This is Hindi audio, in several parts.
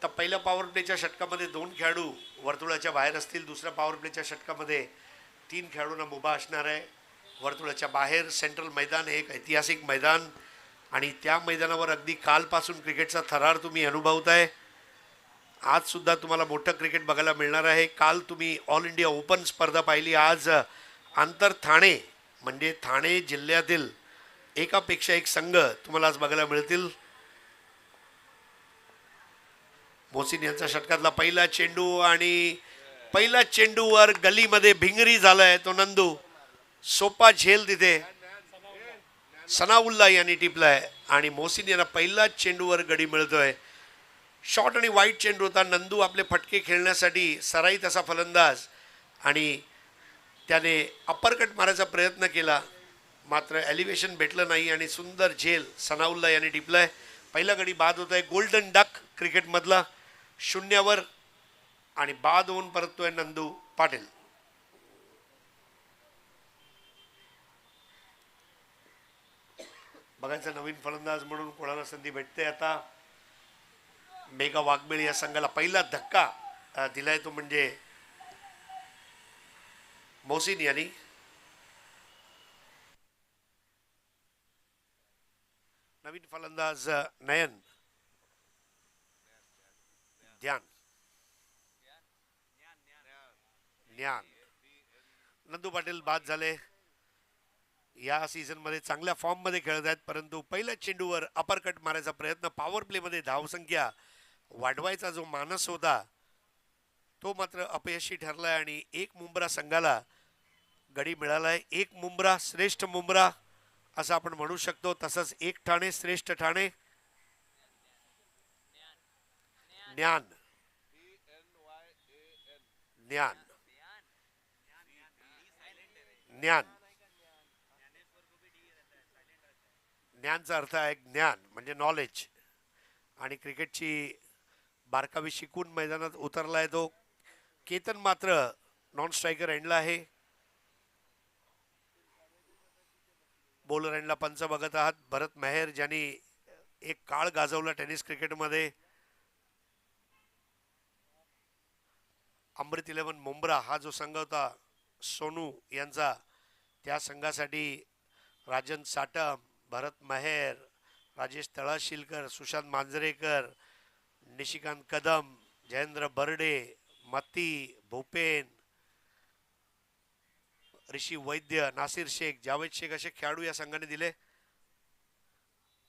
तर पहिल्या पॉवर प्लेच्या षटकामध्ये 2 खेळाडू वर्तुळाच्या बाहेर असतील. दुसऱ्या पॉवर प्लेच्या षटकामध्ये 3 खेळाडूंना मुभा असणार आहे. वर्तुळाच्या बाहेर सेंट्रल मैदान, एक ऐतिहासिक मैदान, आणि त्या मैदानावर अगदी कालपासून क्रिकेटचा थरार तुम्ही अनुभवताय. आज सुद्धा तुम्हाला मोठं क्रिकेट बघायला मिळणार आहे. काल तुम्ही ऑल इंडिया ओपन स्पर्धा पाहिली. आज आंतर ठाणे म्हणजे ठाणे जिल्ह्यातील एकापेक्षा एक संघ तुम्हाला आज बघायला मिळतील. मोसिन यांचा षटकातला पहिला चेंडू, आणि पहिल्या चेंडूवर गलीमध्ये भिंगरी झालाय तो नंदू. सोपा झेल तिथे सनाउल्ला यांनी टिपलाय आणि मोसिन यांना पहिला चेंडूवर गडी मिळतोय. शॉर्ट आणि वाईट चेंडू होता. नंदू आपले फटके खेळण्यासाठी सराईत असा फलंदाज, आणि त्याने अप्परकट मारायचा प्रयत्न केला, मात्र एलिव्हेशन भेटलं नाही आणि सुंदर झेल सनाउल्ला यांनी टिपलाय. पहिला गडी बाद होत आहे. गोल्डन डक क्रिकेटमधला 0वर, आणि बाद होऊन परततोय नंदू पाटील. बघायचं नवीन फलंदाज म्हणून कोणाला संधी भेटते. आता मेघा वाघबेळ या संघाला पहिला धक्का दिलाय तो म्हणजे मोसिन यांनी. नवीन फलंदाज नयन ध्यान ज्ञान. नंदू पाटील बाद झाले. या सीझन मध्ये चांगल्या फॉर्म मध्ये खेळत आहेत, परंतु पहिल्या चेंडूवर अपरकट मारायचा प्रयत्न, पॉवर प्ले मध्ये धावसंख्या वाढवायचा जो मानस होता तो मात्र अपयशी ठरलाय आणि एक मुंब्रा संघाला गडी मिळालाय. एक मुंब्रा श्रेष्ठ मुंब्रा असं आपण म्हणू शकतो. तसंच एक ठाणे श्रेष्ठ ठाणे. ज्ञान ज्ञान ज्ञान ज्ञानचा अर्थ आहे ज्ञान म्हणजे नॉलेज, आणि क्रिकेटची बारकावी शिकून मैदानात उतरलाय तो. केतन मात्र नॉन स्ट्रायकर एंडला आहे. बॉलर एंडला पंच बघत आहात भरत मेहर, ज्यांनी एक काळ गाजवला टेनिस क्रिकेटमध्ये. अमृत 11 मुंब्रा हा जो संघ होता सोनू यांचा, त्या संघासाठी राजन साटम, भरत मेहर, राजेश तळाशिलकर, सुशांत मांजरेकर, निशिकांत कदम, जयेंद्र बर्डे, मती, भूपेन, ऋषी वैद्य, नासिर शेख, जावेद शेख असे खेळाडू या संघाने दिले.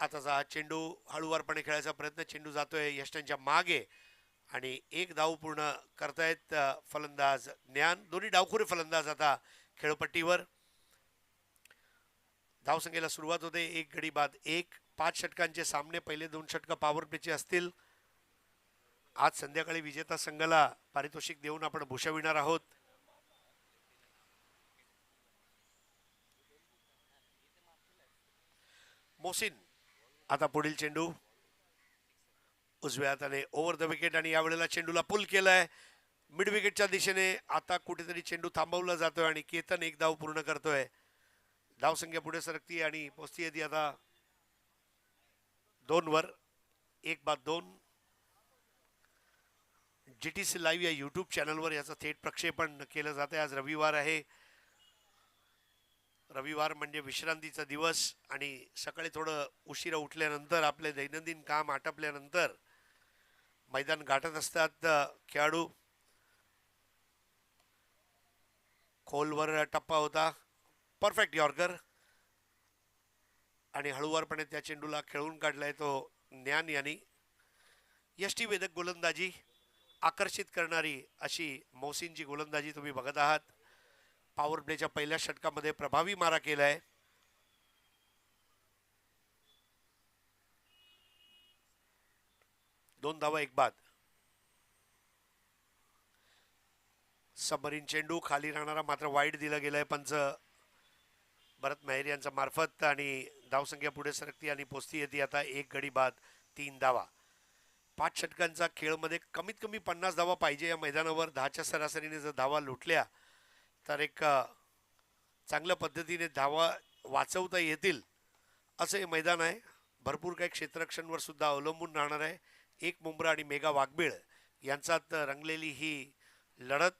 आताचा हा चेंडू हळूवारपणे खेळायचा प्रयत्न. चेंडू जातोय यष्टांच्या मागे आणि एक धाव पूर्ण करतायत फलंदाज ज्ञान. दोन्ही डावखुरे फलंदाज आता खेळपट्टीवर. धावसंख्येला सुरुवात होते. एक गडी बाद एक. 5 षटकांचे सामने. पहिले 2 षटक पॉवर प्लेचे असतील. आज संध्याकाळी विजेता संघाला पारितोषिक देऊन आपण भूषविणार आहोत. मोसिन आता पुढील चेंडू उजव्या हाताने ओव्हर द विकेट, आणि यावेळेला चेंडूला पुल केलाय मिड विकेटच्या दिशेने. आता कुठेतरी चेंडू थांबवला जातोय आणि केतन एक धाव पूर्ण करतोय. धावसंख्या पुढे सरकती आणि पोचती ती आता 2वर. 1 बाद 2. GTC लाईव्ह या यूट्यूब चॅनलवर याचं थेट प्रक्षेपण केलं जाते. आज रविवार आहे. रविवार म्हणजे विश्रांतीचा दिवस, आणि सकाळी थोडं उशिरा उठल्यानंतर आपले दैनंदिन काम आटपल्यानंतर मैदान गाठत असतात खेळाडू. खोलवर टप्पा होता. परफेक्ट यॉर्कर, आणि हळूवारपणे त्या चेंडूला खेळून काढलाय तो ज्ञान यांनी. यष्टीवेधक गोलंदाजी, आकर्षित करणारी अशी मोसिनची गोलंदाजी तुम्ही बघत आहात. पॉवर प्लेच्या पहिल्या षटकामध्ये प्रभावी मारा केलाय. दोन धावा 1 बाद. सबमरीन चेंडू खाली राहणारा मात्र वाईड दिला गेलाय पंच भरत मेहर यांच्या मार्फत, आणि धावसंख्या पुढे सरकती आणि पोचती येते आता 1 गडी बाद 3 धावा. 5 षटकांचा खेळमध्ये कमीत कमी 50 धावा पाहिजे या मैदानावर. 10च्या सरासरीने जर धावा लुटल्या तर एक चांगल्या पद्धतीने धावा वाचवता येतील असं हे मैदान आहे. भरपूर काही क्षेत्ररक्षणवर सुद्धा अवलंबून राहणार आहे. एक मुंब्रा आणि मेगा वाघबीळ यांच्यात रंगलेली ही लढत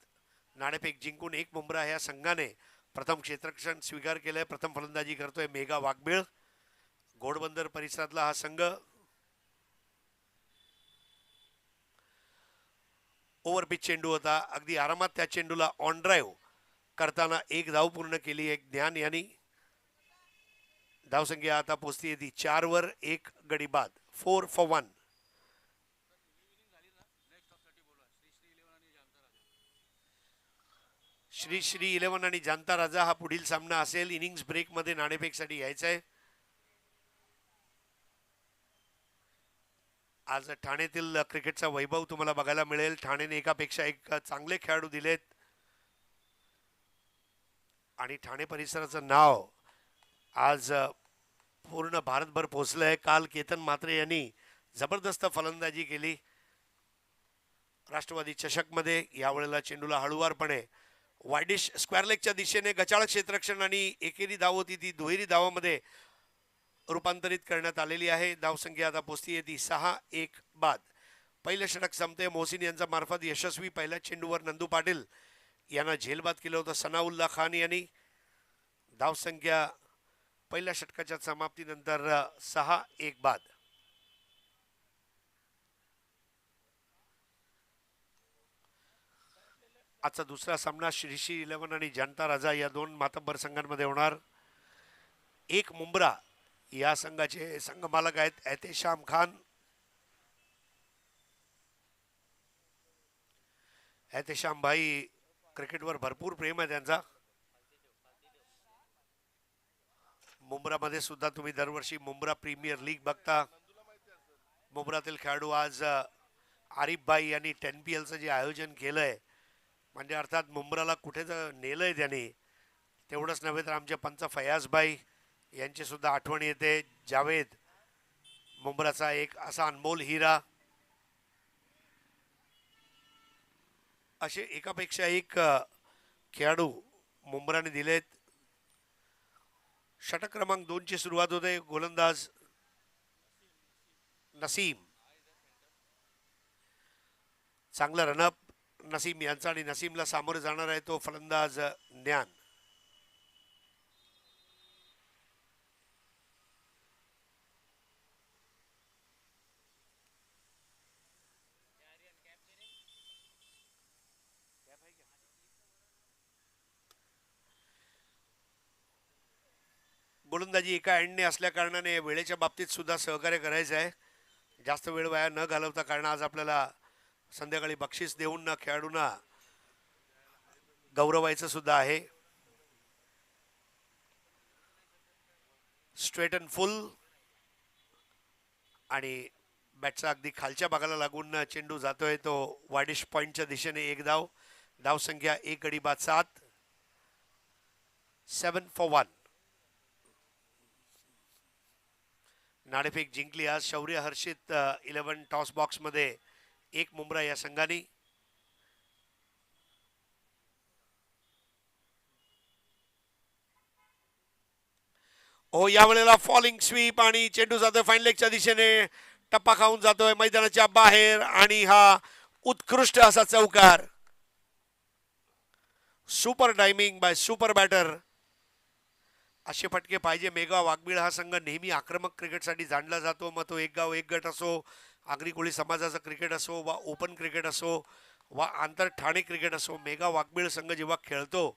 नाणेफेक जिंकून एक मुंब्रा ह्या संघाने प्रथम क्षेत्ररक्षण स्वीकार केलंय. प्रथम फलंदाजी करतोय मेगा वाघबीळ. घोडबंदर परिसरातला हा संघ. ओव्हरपिच चेंडू होता. अगदी आरामात त्या चेंडूला ऑन ड्राईव्ह करताना एक धाव पूर्ण केली एक ज्ञान यांनी. धावसंख्या आता पोहोचली ती 4 वर. एक गडी बाद. 4 for 1. श्री श्री 11 आणि जानता राजा हा पुढील सामना असेल. इनिंग्स ब्रेकमध्ये नाणेफेकसाठी यायचं आहे. आज ठाण्यातील क्रिकेटचा वैभव तुम्हाला बघायला मिळेल. ठाण्याने एकापेक्षा एक चांगले खेळाडू दिलेत आणि ठाणे परिसराचं नाव आज पूर्ण भारतभर पोहोचलंय. काल केतन म्हात्रे यांनी जबरदस्त फलंदाजी केली राष्ट्रवादी चषकमध्ये. यावेळेला चेंडूला हळूवारपणे वायडिश स्क्वेअर लेगच्या दिशेने गचाळ क्षेत्ररक्षण आणि एकेरी धाव होती ती दुहेरी धावामध्ये रूपांतरित करण्यात आलेली आहे. धावसंख्या आता पोचती ती 6-1 बाद. पहिलं षटक संपते. मोहसिन यांच्या मार्फत यशस्वी पहिल्या चेंडूवर नंदू पाटील यांना झेलबाद केलं होतं सनाउल्ला खान यांनी. धावसंख्या पहिल्या षटकाच्या समाप्तीनंतर 6-1 बाद. आजचा दुसरा सामना श्रीश्री 11 आणि जनता राजा या दोन मातब्बर संघांमध्ये होणार. एक मुंब्रा या संघाचे संघ मालक आहेत एहतेशाम खान. एहतेशाम भाई क्रिकेटवर भरपूर प्रेम आहे त्यांचा. मुंब्रामध्ये सुद्धा तुम्ही दरवर्षी मुंब्रा प्रीमियर लीग बघता. मुंब्रातील खेळाडू आज आरिफ भाई यांनी 10PLचं जे आयोजन केलंय म्हणजे अर्थात मुंब्राला कुठे नेलंय त्यांनी. तेवढंच नव्हे तर आमचे पंच फयाज भाई यांची सुद्धा आठवण येते. जावेद मुंब्राचा एक असा अनमोल हिरा. असे एकापेक्षा एक खेळाडू मुंब्राने दिलेत. षटक क्रमांक 2 ची सुरुवात होते. गोलंदाज नसीम. चांगला रनअप नसीम यांचा आणि नसीमला सामोरे जाणार आहे तो फलंदाज ज्ञान. गोलंदाजी एका एंडने असल्या कारणाने वेळेच्या बाबतीत सुद्धा सहकार्य करायचं आहे. जास्त वेळ वाया न घालवता कारण आज आपल्याला संध्याकाळी बक्षीस देऊन ना खेळाडूंना गौरवायचं सुद्धा आहे. स्ट्रेट अँड फुल आणि बॅटचा अगदी खालच्या भागाला लागून चेंडू जातोय तो वायडिश पॉइंटच्या दिशेने. एक धाव. धावसंख्या एक गडी बाद 7. 7 for 1. नाणेफेक जिंकली आज शौर्य हर्षित 11 टॉस बॉक्समध्ये एक मुंब्रा या संघाने. ओ यावेळेला फॉलिंग स्वीप आणि चेंडू जातोय फाईन लेगच्या दिशेने. टप्पा खाऊन जातोय मैदानाच्या बाहेर आणि हा उत्कृष्ट असा चौकार. Super timing by super batter. असे फटके पाहिजे. मेगा वाघबीळ हा संघ नेहमी आक्रमक क्रिकेटसाठी जाणला जातो. मग तो एक गाव एक गट असो, आगरी कोळी समाजाचं क्रिकेट असो वा ओपन क्रिकेट असो वा आंतर ठाणे क्रिकेट असो. मेगा वाघबीळ संघ जेव्हा खेळतो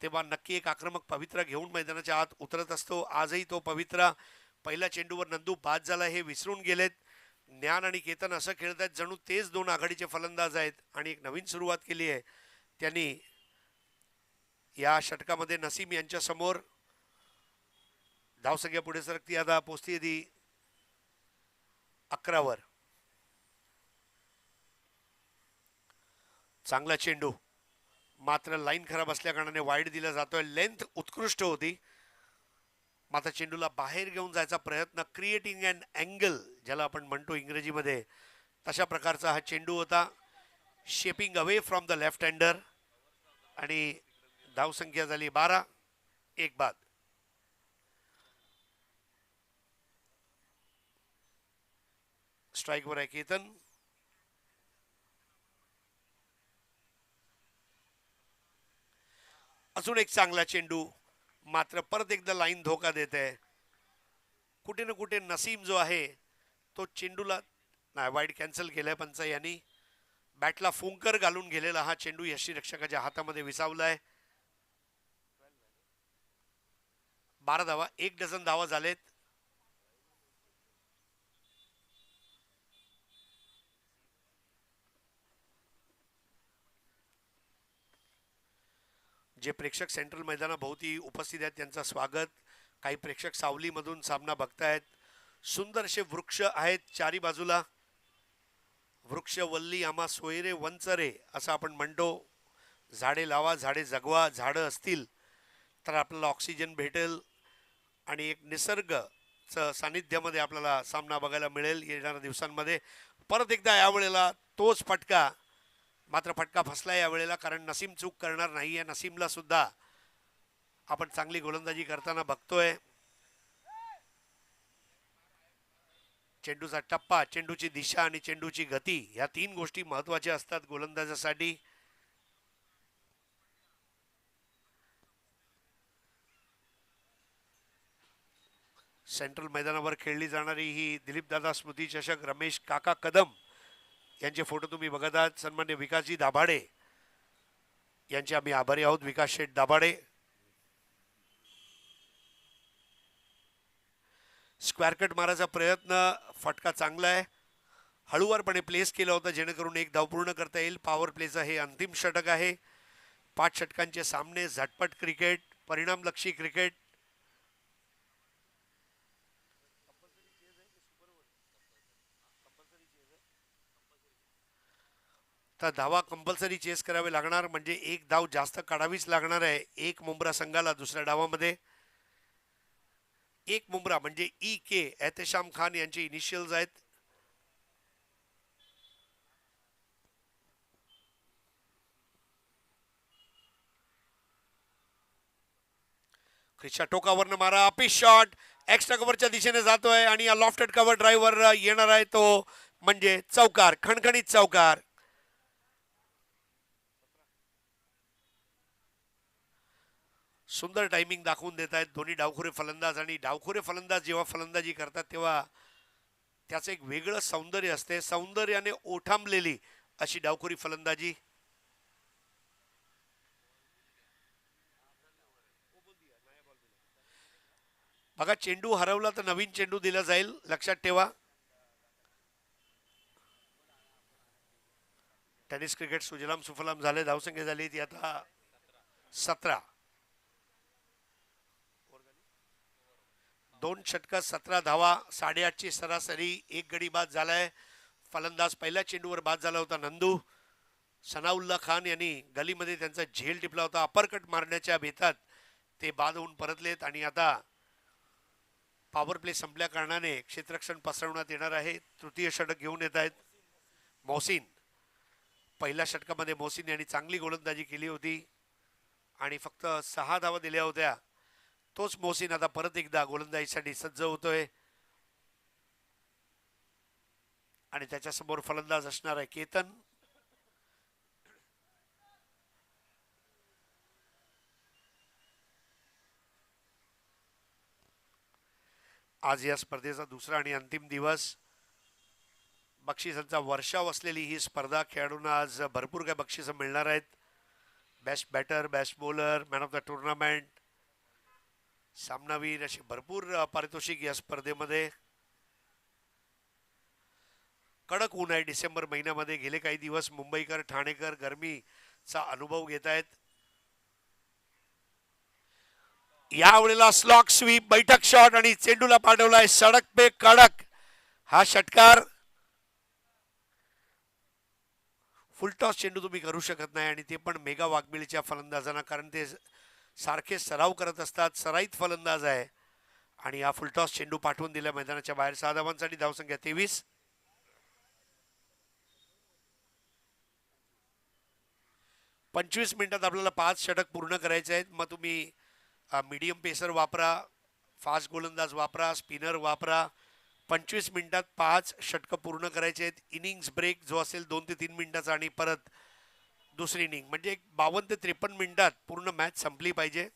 तेव्हा नक्की एक आक्रमक पवित्रा घेऊन मैदानाच्या आत उतरत असतो. आजही तो पवित्रा. पहिल्या चेंडूवर नंदू बाद झाला हे विसरून गेलेत. ज्ञान आणि केतन असं खेळत आहेत जणू तेच दोन आघाडीचे फलंदाज आहेत आणि एक नवीन सुरुवात केली आहे त्यांनी या षटकामध्ये. नसीम यांच्या समोर धावसंख्या पुढे सरकती आता पोचती ती 11 वर. चांगला चेंडू मात्र लाईन खराब असल्या कारणाने वाईड दिला जातोय. लेंथ उत्कृष्ट होती मात्र चेंडूला बाहेर घेऊन जायचा प्रयत्न. क्रिएटिंग अँड अँगल ज्याला आपण म्हणतो इंग्रजीमध्ये तशा प्रकारचा हा चेंडू होता. Shaping away from the left हँडर आणि धावसंख्या झाली 12. एक बाद. स्ट्राईकवर आहे केतन. अजून एक चांगला चेंडू, मात्र परत एकदा लाईन धोका देत आहे. कुठे ना कुठे नसीम जो आहे तो चेंडूला नाही, वाईड कॅन्सल केलाय पंच यांनी. बॅटला फुंकर घालून गेलेला हा चेंडू यष्टीरक्षकाच्या हातामध्ये विसावलाय. 12 धावा, 1 डझन धावा झालेत. जे प्रेक्षक सेंट्रल मैदानाभोवती उपस्थित आहेत त्यांचं स्वागत. काही प्रेक्षक सावलीमधून सामना बघतायत. सुंदरसे वृक्ष आहेत चारी बाजूला. वृक्ष वल्ली आम्हा सोयरे वंचरे असं आपण म्हणतो. झाडे लावा, झाडे जगवा. झाडं असतील तर आपल्याला ऑक्सिजन भेटेल आणि एक निसर्गचं सानिध्यामध्ये आपल्याला सामना बघायला मिळेल येणाऱ्या दिवसांमध्ये. परत एकदा यावेळेला तोच फटका, मात्र फटका फसला यावेळेला, कारण नसीम चूक करणार नाही आहे. नसीमला सुद्धा आपण चांगली गोलंदाजी करताना बघतोय. चेंडूचा टप्पा, चेंडूची दिशा आणि चेंडूची गती ह्या 3 गोष्टी महत्त्वाच्या असतात गोलंदाजासाठी. सेंट्रल मैदानावर खेळली जाणारी ही दिलीपदादा स्मृती चषक रमेश काका कदम यांचे फोटो तुम्ही बघत आहात. सन्मान्य विकासजी दाभाडे यांचे आम्ही आभारी आहोत. विकास शेठ दाभाडे. स्क्वेअर कट मारायचा प्रयत्न, फटका चांगला आहे. हळूवारपणे प्लेस केला होता जेणेकरून 1 धाव पूर्ण करता येईल. पॉवर प्लेचं हे अंतिम षटक आहे. 5 षटकांचे सामने, झटपट क्रिकेट, परिणामलक्षी क्रिकेट. तर धावा कंपल्सरी चेस करावे लागणार, म्हणजे 1 धाव जास्त काढावीच लागणार आहे. 1 मुंब्रा संघाला दुसऱ्या डावामध्ये. 1 मुंब्रा म्हणजे EK एहतेशाम खान यांचे इनिशियल्स आहेत. ख्रिसच्या टोकावरनं मारा, पिच शॉट एक्स्ट्रा कव्हरच्या दिशेने जातोय आणि या लॉफ्टेड कव्हर ड्राईव्हर येणार आहे तो म्हणजे चौकार, खणखणीत चौकार. सुंदर टायमिंग दाखवून देत आहेत दोन्ही डावखुरे फलंदाज. आणि डावखुरे फलंदाज जेव्हा फलंदाजी करतात तेव्हा त्याचं एक वेगळं सौंदर्य असते. सौंदर्याने ओठांबलेली अशी डावखुरी फलंदाजी. बघा, चेंडू हरवला तर नवीन चेंडू दिला जाईल, लक्षात ठेवा. टेनिस क्रिकेट सुजलाम सुफलाम झाले. धावसंख्या झाली ती आता 17. 2 षटकात 17 धावा, 8.5ची सरासरी. 1 गडी बाद झालाय. फलंदाज पहिल्या चेंडूवर बाद झाला होता नंदू. सनाउल्ला खान यांनी गलीमध्ये त्यांचा झेल टिपला होता. अपरकट मारण्याच्या बेतात ते बाद होऊन परतलेत आणि आता पॉवर प्ले संपल्या कारणाने क्षेत्ररक्षण पसरवण्यात येणार आहे. तृतीय षटक घेऊन येत आहेत मोहसिन. पहिल्या षटकामध्ये मोहसिन यांनी चांगली गोलंदाजी केली होती आणि फक्त 6 धावा दिल्या होत्या. तोच मोहसिन आता परत एकदा गोलंदाजीसाठी सज्ज होतोय आणि त्याच्यासमोर फलंदाज असणार आहे केतन. आज या स्पर्धेचा दुसरा आणि अंतिम दिवस. बक्षिसांचा वर्षाव असलेली ही स्पर्धा. खेळाडूंना आज भरपूर काय बक्षिसं मिळणार आहेत. Best batter, best bowler, man of the tournament, सामनावीर अशी भरपूर पारितोषिक या स्पर्धेमध्ये. कडक ऊन आहे डिसेंबर महिन्यामध्ये. गेले काही दिवस मुंबईकर, ठाणेकर गरमीचा अनुभव घेत आहेत. यावेळेला स्लॉक स्वीप, बैठक शॉट आणि चेंडूला पाठवलाय सडक पे कडक हा षटकार. फुलटॉस चेंडू तुम्ही करू शकत नाही आणि ते पण मेगा वाघबिळीच्या फलंदाजांना, कारण ते सारखे सराव करत असतात. सराईत फलंदाज आहे आणि हा फुलटॉस चेंडू पाठवून दिला मैदानाच्या बाहेर. 6 धावांसाठी धावसंख्या 23. 25 मिनिटात आपल्याला 5 षटक पूर्ण करायचे आहेत. मग तुम्ही मीडियम पेसर वापरा, फास्ट गोलंदाज वापरा, स्पिनर वापरा, 25 मिनिटात 5 षटकं पूर्ण करायचे आहेत. इनिंग्स ब्रेक जो असेल 2 ते 3 मिनिटाचा आणि परत दुसरी इनिंग म्हणजे 52 ते 53 मिनिटात पूर्ण मॅच संपली पाहिजे.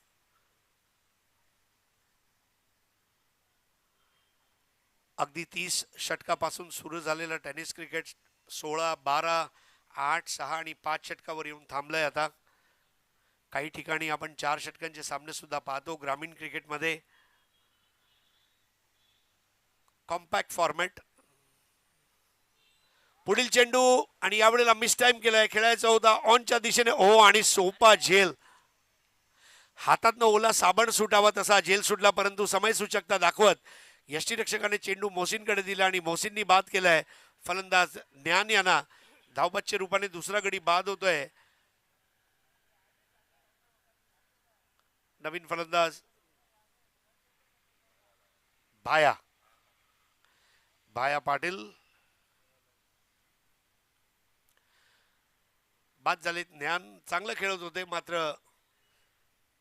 अगदी 30 षटकापासून सुरू झालेलं टेनिस क्रिकेट 16, 12, 8, 6 आणि 5 षटकावर येऊन थांबलंय. आता काही ठिकाणी आपण 4 षटकांचे सामने सुद्धा पाहतो. ग्रामीण क्रिकेटमध्ये कॉम्पॅक्ट फॉर्मॅट. पुढील चेंडू आणि यावेळेला मिस टाइम केलाय. खेळायचा होता ऑनच्या दिशेने. ओ आणि सोपा झेल. हातातनं ओला साबण सुटावा तसा झेल सुटला, परंतु समय सूचकता दाखवत यष्टीरक्षकाने चेंडू मोहसिनकडे दिला आणि मोहसिननी बाद केलाय. फलंदाज ज्ञान यांना धावपतच्या रूपाने दुसरा गडी बाद होतोय. नवीन फलंदाज भाया पाटील बाद झालेत. ज्ञान चांगलं खेळत होते, मात्र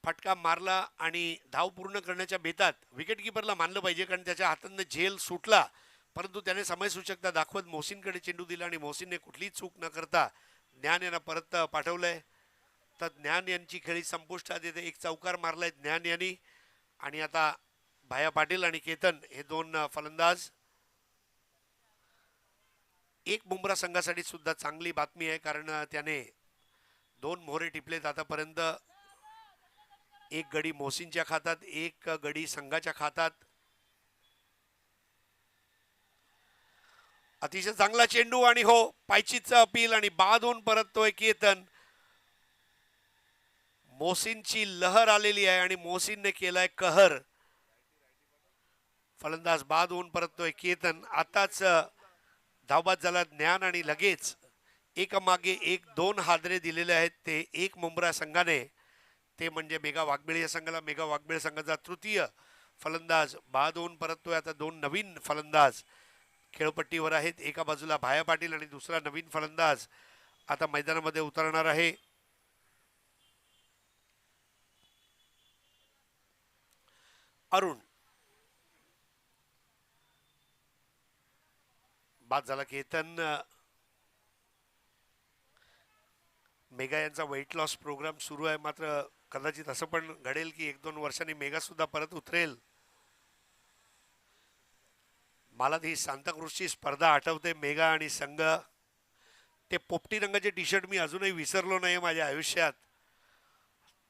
फटका मारला आणि धाव पूर्ण करण्याच्या बेतात विकेटकीपरला मानलं पाहिजे, कारण त्याच्या हातानं झेल सुटला, परंतु त्याने समयसूचकता दाखवत मोहसिनकडे चेंडू दिला आणि मोहसिनने कुठलीही चूक न करता ज्ञान यांना परत पाठवलंय. तर ज्ञान यांची खेळी संपुष्टात येते. एक चौकार मारलाय ज्ञान यांनी आणि आता भाया पाटील आणि केतन हे दोन फलंदाज. एक बुमरा संघासाठी सुद्धा चांगली बातमी आहे, कारण त्याने 2 मोहरे टिपलेत आतापर्यंत. एक गडी मोहसिनच्या खात्यात, एक गडी संघाच्या खात्यात. अतिशय चांगला चेंडू आणि हो पायचीचा अपील आणि बाद होऊन परततोय केतन. मोहसिनची लहर आलेली आहे आणि मोहसिनने केलाय कहर. फलंदाज बाद होऊन परततोय केतन. आताच धावबाद झाला ज्ञान आणि लगेच एकामागे एक 2 हादरे दिलेले आहेत ते एक मुंब्रा संघाने. ते म्हणजे मेगा वाघबेळ या संघाला. मेगा वाघबेळ संघाचा तृतीय फलंदाज बाद होऊन परततोय. आता 2 नवीन फलंदाज खेळपट्टीवर आहेत. एका बाजूला भाया पाटील आणि दुसरा नवीन फलंदाज आता मैदानामध्ये उतरणार आहे. अरुण. बाद झाला केतन. मेगा यांचा वेट लॉस प्रोग्राम सुरू आहे, मात्र कदाचित असं पण घडेल की 1-2 वर्षांनी मेगा सुद्धा परत उतरेल. मला ती सांताक्रूजची स्पर्धा आठवते. मेगा आणि संघ, ते पोपटी रंगाचे टी शर्ट मी अजूनही विसरलो नाही माझ्या आयुष्यात.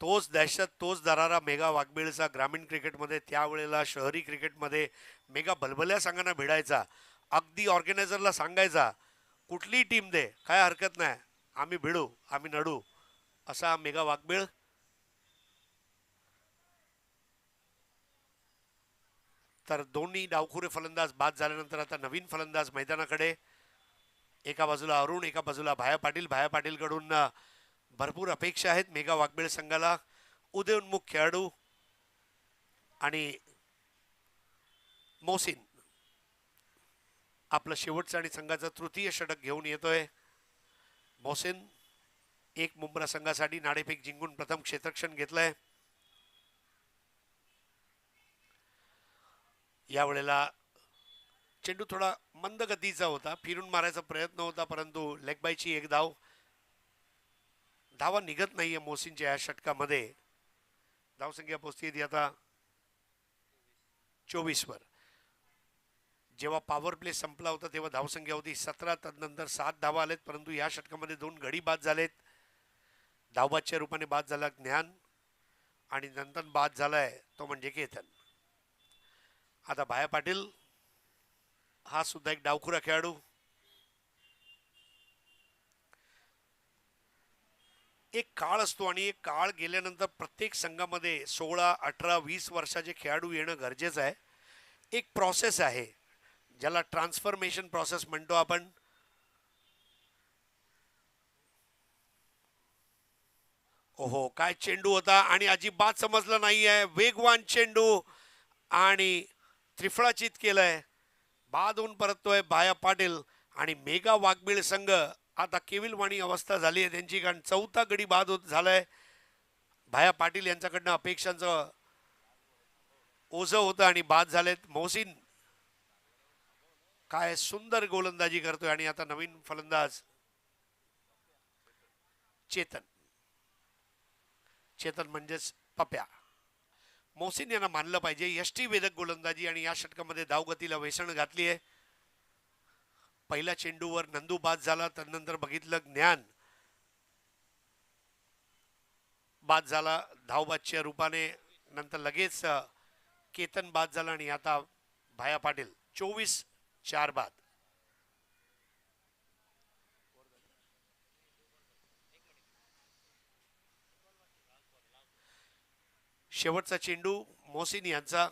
तोच दहशत, तोच दरारा मेगा वाघबेळचा ग्रामीण क्रिकेटमध्ये. त्यावेळेला शहरी क्रिकेटमध्ये मेगा भलभल्या संघांना भिडायचा. अगदी ऑर्गनायझरला सांगायचा कुठलीही टीम दे, काय हरकत नाही, आम्ही भिडू, आम्ही नडू, असा मेगा वाघबेळ. तर दोन्ही डावखुरे फलंदाज बाद झाल्यानंतर आता नवीन फलंदाज मैदानाकडे. एका बाजूला अरुण, एका बाजूला भाया पाटील. भाया पाटीलकडून भरपूर अपेक्षा आहेत मेगा वाघबेळ संघाला. उदयोन्मुख खेळाडू आणि मोहसिन आपलं शेवटचं आणि संघाचं तृतीय षटक घेऊन येतोय. मोहसिन एक मुंब्रा संघासाठी नाणेफेक जिंकून प्रथम क्षेत्ररक्षण घेतलंय. यावेळेला चेंडू थोडा मंद गतीचा होता, फिरून मारायचा प्रयत्न होता, परंतु लेग बायची एक धाव. धावा निघत नाहीये मोहसिनच्या या षटकामध्ये. धावसंख्या पोहोचली आता 24 वर. जेव्हा पॉवर प्ले संपला होता तेव्हा धावसंख्या होती 17. तदनंतर 7 धावा आलेत, परंतु या षटकामध्ये 2 गडी बाद झालेत. धावबादच्या रूपाने बाद झाला ज्ञान आणि नंतर बाद झालाय तो म्हणजे केतन. आता भाया पाटील हा सुद्धा एक डावखुरा खेळाडू. एक काळ असतो आणि एक काळ गेल्यानंतर प्रत्येक संघामध्ये 16, 18, 20 वर्षाचे खेळाडू येणं गरजेचं आहे. एक प्रोसेस आहे ज्याला ट्रान्सफॉर्मेशन प्रोसेस म्हणतो आपण. ओहो, काय चेंडू होता आणि अजिबात समजलं नाहीये. वेगवान चेंडू आणि त्रिफळाचित केलंय. बाद होऊन परततोय भाया पाटील आणि मेगा वाघबीळ संघ. आता केविलवाणी अवस्था झाली आहे त्यांची, कारण 4था गडी बाद होत झालाय. भाया पाटील यांच्याकडनं अपेक्षांचं ओझं होतं आणि बाद झालेत. मोहसिन काय सुंदर गोलंदाजी करतोय आणि आता नवीन फलंदाज चेतन म्हणजेच पप्या. मोहसिन यांना मानलं पाहिजे, यष्टीवेधक गोलंदाजी आणि या षटकामध्ये धावगतीला वेसण घातली आहे. पहिल्या चेंडूवर नंदू बाद झाला, त्यानंतर बघितलं ज्ञान बाद झाला धावबादच्या रूपाने, नंतर लगेच केतन बाद झाला आणि आता भाया पाटील 24-4 बाद. शेवटचा चेंडू मोहसिन यांचा.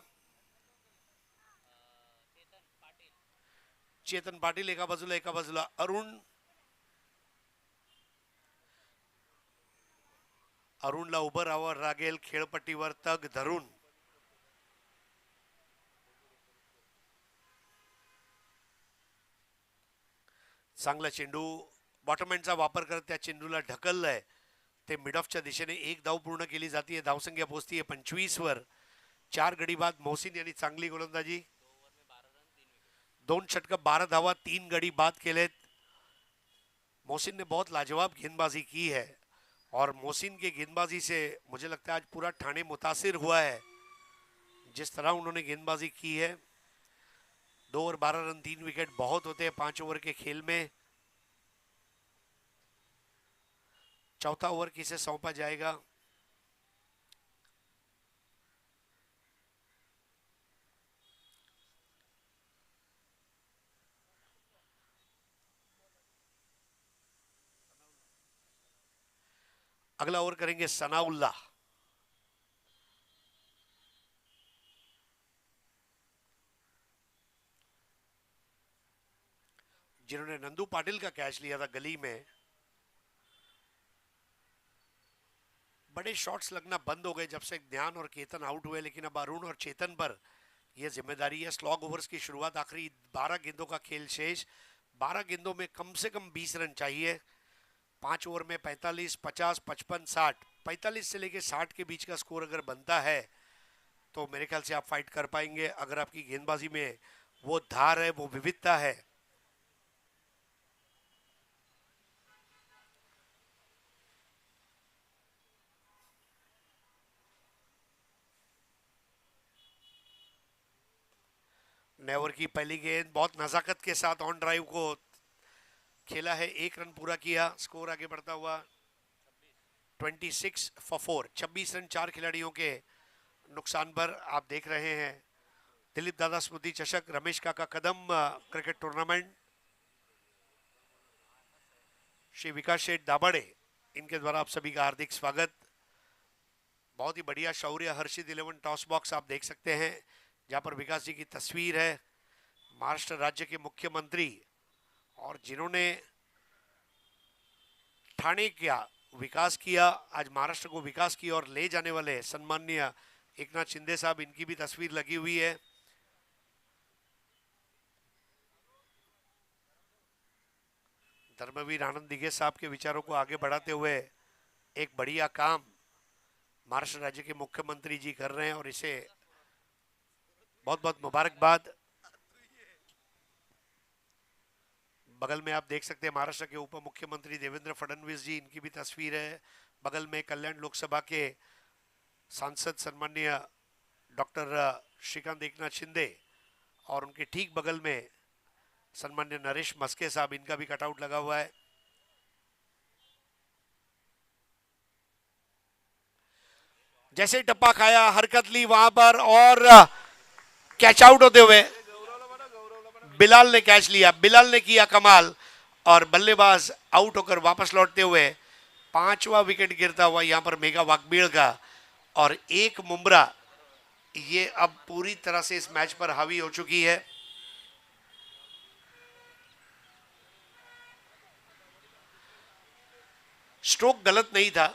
चेतन पाटील एका बाजूला अरुणला उभं राहावं लागेल खेळपट्टीवर तग धरून. चांगला चेंडू, बॉटमहँडचा वापर करत त्या चेंडूला ढकललंय. ते मिड ऑफच्या दिशेने एक धाव पूर्ण केली जाते. धावसंख्या पोहोचतीये 25 वर. 4 गडी बाद. मोहसिन यांनी चांगली गोलंदाजी, 2 षटक 12 धावा 3 गडी बाद केलेत. मोहसिन ने बहुत लाजवाब गेंदबाजी की है और मोहसिन के गेंदबाजी से मुझे लगता है आज पूरा ठाणे मुतासिर हुआ है. जिस तरह उन्होंने गेंदबाजी की है, 2 ओवर 12 रन 3 विकेट बहुत होते हैं 5 ओवर के खेल में. चौथा ओवर किसे सौंपा जाएगा? अगला ओवर करेंगे सनाउल्लाह. जिन्होंने नंदू पाटिल का कैच लिया था गली में. बड़े शॉट्स लगना बंद हो गए जब से ज्ञान और केतन आउट हुए, लेकिन अब अरुण और चेतन पर यह जिम्मेदारी है. स्लॉग ओवर्स की शुरुआत, आखिरी 12 गेंदों का खेल शेष. 12 गेंदों में कम से कम 20 रन चाहिए. 5 ओवर में 45, 50, 55, 60, 45 से लेके 60 के बीच का स्कोर अगर बनता है तो मेरे ख्याल से आप फाइट कर पाएंगे. अगर आपकी गेंदबाजी में वो धार है, वो विविधता है. नेवर की पहली गेंद बहुत नजाकत के साथ ऑन ड्राइव को खेला है. 1 रन पूरा किया. स्कोर आगे बढ़ता हुआ 26 for 4. 26 रन 4 खिलाड़ियों के नुकसान पर. आप देख रहे हैं दिलीप दादा स्मृति चषक, रमेश काका कदम क्रिकेट टूर्नामेंट. श्री विकास शेठ दाभाडे, इनके द्वारा आप सभी का हार्दिक स्वागत. बहुत ही बढ़िया शौर्य हर्षित 11 टॉस बॉक्स आप देख सकते हैं, जहां पर विकास जी की तस्वीर है. महाराष्ट्र राज्य के मुख्यमंत्री और जिन्होंने ठाणे का विकास किया, आज महाराष्ट्र को विकास की ओर ले जाने वाले सम्माननीय एकनाथ शिंदे साहब, इनकी भी तस्वीर लगी हुई है. धर्मवीर आनंद दिघे साहब के विचारों को आगे बढ़ाते हुए एक बढ़िया काम महाराष्ट्र राज्य के मुख्यमंत्री जी कर रहे हैं और इसे बहुत बहुत मुबारकबाद. बगल में आप देख सकते हैं महाराष्ट्र के उप मुख्यमंत्री देवेंद्र फडणवीस जी, इनकी भी तस्वीर है. बगल में कल्याण लोकसभा के सांसद सम्माननीय डॉक्टर श्रीकांत एकनाथ शिंदे और उनके ठीक बगल में सम्माननीय नरेश मस्के साहब, इनका भी कटआउट लगा हुआ है. जैसे टप्पा खाया, हरकत ली वहां पर और कैच आउट होते हुए बिलाल ने कैच लिया. बिलाल ने किया कमाल और बल्लेबाज आउट होकर वापस लौटते हुए 5वां विकेट गिरता हुआ यहां पर मेघा वाकबीड़ का. और एक मुमरा ये अब पूरी तरह से इस मैच पर हावी हो चुकी है. स्ट्रोक गलत नहीं था,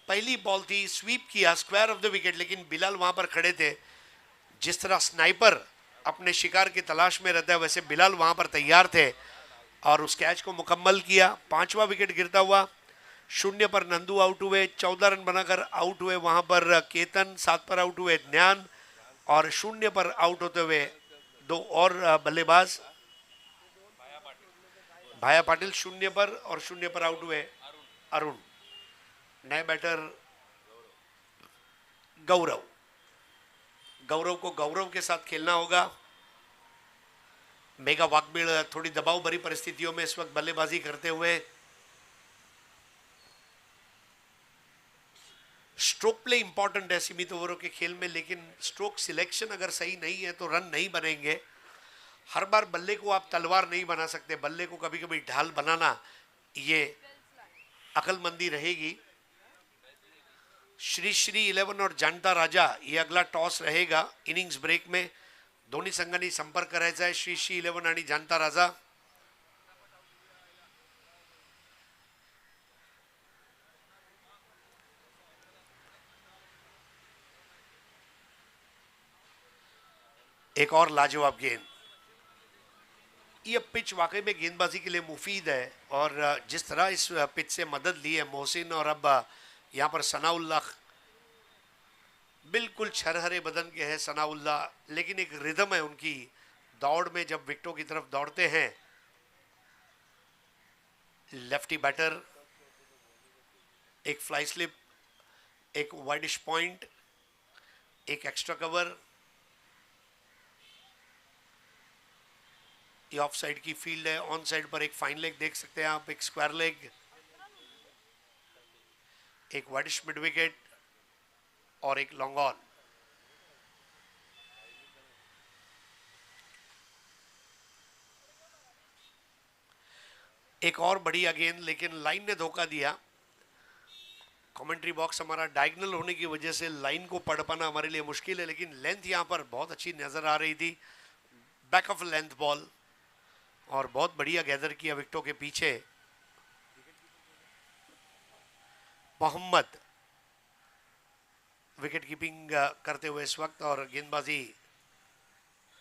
पहली बॉल थी, स्वीप किया स्क्वायर ऑफ द विकेट, लेकिन बिलाल वहां पर खड़े थे. जिस तरह स्नाइपर अपने शिकार की तलाश में रहता है, वैसे बिलाल वहां पर तैयार थे और उस कैच को मुकम्मल किया. 5वां विकेट गिरता हुआ 0 पर नंदू आउट हुए. 14 रन बनाकर आउट हुए वहां पर केतन. 7 पर आउट हुए ज्ञान और 0 पर आउट होते हुए 2 और बल्लेबाज. भाया पाटिल 0 पर और 0 पर आउट हुए अरुण। नए बैटर गौरव। गौरव को गौरव के साथ खेलना होगा। मेगा वाकबीड़ थोड़ी दबाव भरी परिस्थितियों में इस वक्त बल्लेबाजी करते हुए। स्ट्रोक प्ले इंपॉर्टेंट है सीमित ओवरों के खेल में, लेकिन स्ट्रोक सिलेक्शन अगर सही नहीं है तो रन नहीं बनेंगे। हर बार बल्ले को आप तलवार नहीं बना सकते, बल्ले को कभी कभी ढाल बनाना ये अकलमंदी रहेगी। श्री श्री 11 और जानता राजा ये अगला टॉस रहेगा इनिंग्स ब्रेक में। दोन्ही संघांनी संपर्क करायचा आहे, श्री श्री 11 आणि जानता राजा। एक और लाजवाब गेंद। ये पिच वाकई में गेंदबाजी के लिए मुफीद है, और जिस तरह इस पिच से मदद ली है मोहसिन, और अब यहाँ पर सनाउल्लाह बिल्कुल छरहरे बदन के हैं सनाउल्लाह, लेकिन एक रिदम है उनकी दौड़ में जब विकेटों की तरफ दौड़ते हैं। लेफ्टी बैटर, एक फ्लाई स्लिप, एक वाइडिश पॉइंट, एक एक्स्ट्रा कवर। ये ऑफ साइड की फील्ड है। ऑन साइड पर एक फाइन लेग देख सकते हैं आप, एक स्क्वायर लेग, एक वाइडिश मिड विकेट और एक लॉन्ग ऑन। एक और बढ़िया गेंद, लेकिन लाइन ने धोखा दिया। कमेंट्री बॉक्स हमारा डायगोनल होने की वजह से लाइन को पढ़ पाना हमारे लिए मुश्किल है, लेकिन लेंथ यहां पर बहुत अच्छी नजर आ रही थी। बैक ऑफ लेंथ बॉल, और बहुत बढ़िया गैदर किया विकेटों के पीछे मोहम्मद। विकेट कीपिंग करते हुए इस वक्त, और गेंदबाजी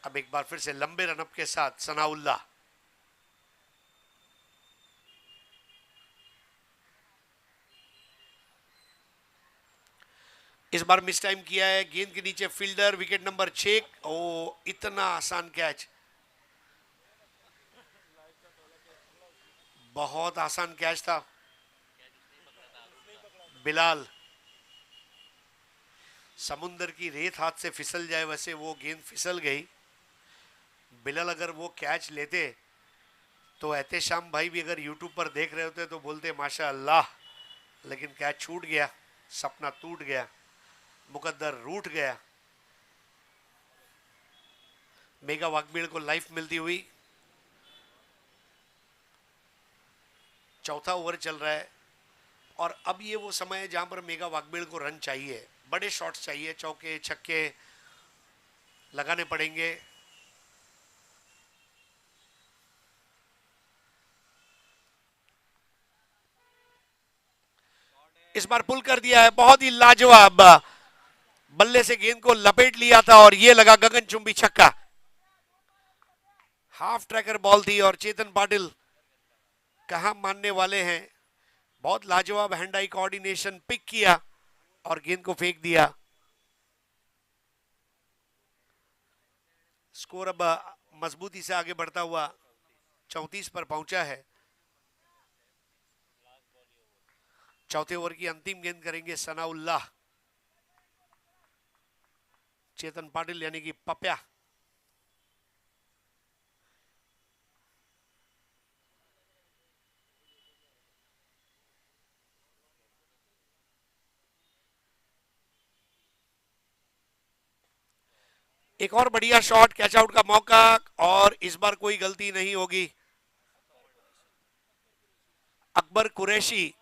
अब एक बार फिर से लंबे रनअप के साथ सनाउल्लाह। इस बार मिस टाइम किया है, गेंद के नीचे फील्डर। Wicket number 6। ओ, इतना आसान कैच, बहुत आसान कैच था। बिलाल, समुंदर की रेत हाथ से फिसल जाए वैसे वो गेंद फिसल गई। बिलाल अगर वो कैच लेते तो एहतेशाम भाई भी अगर यूट्यूब पर देख रहे होते तो बोलते माशा अल्लाह, लेकिन कैच छूट गया, सपना टूट गया, मुकद्दर रूठ गया। मेगा वाकबीड़ को लाइफ मिलती हुई। चौथा ओवर चल रहा है, और अब ये वो समय है जहां पर मेगा वाकबीड़ को रन चाहिए, बड़े शॉट्स चाहिए, चौके छक्के लगाने पड़ेंगे। इस बार पुल कर दिया है, बहुत ही लाजवाब। बल्ले से गेंद को लपेट लिया था और ये लगा गगनचुंबी छक्का। हाफ ट्रैकर बॉल थी, और चेतन पाटिल कहां मानने वाले हैं। बहुत लाजवाब हैंड आई कोऑर्डिनेशन, पिक किया और गेंद को फेंक दिया। स्कोर अब मजबूती से आगे बढ़ता हुआ 34 पर पहुंचा है। चौथे ओवर की अंतिम गेंद करेंगे सनाउल्लाह। चेतन पाटिल यानी कि पप्या। एक और बढ़िया शॉट, कैच आउट का मौका, और इस बार कोई गलती नहीं होगी। अकबर कुरैशी,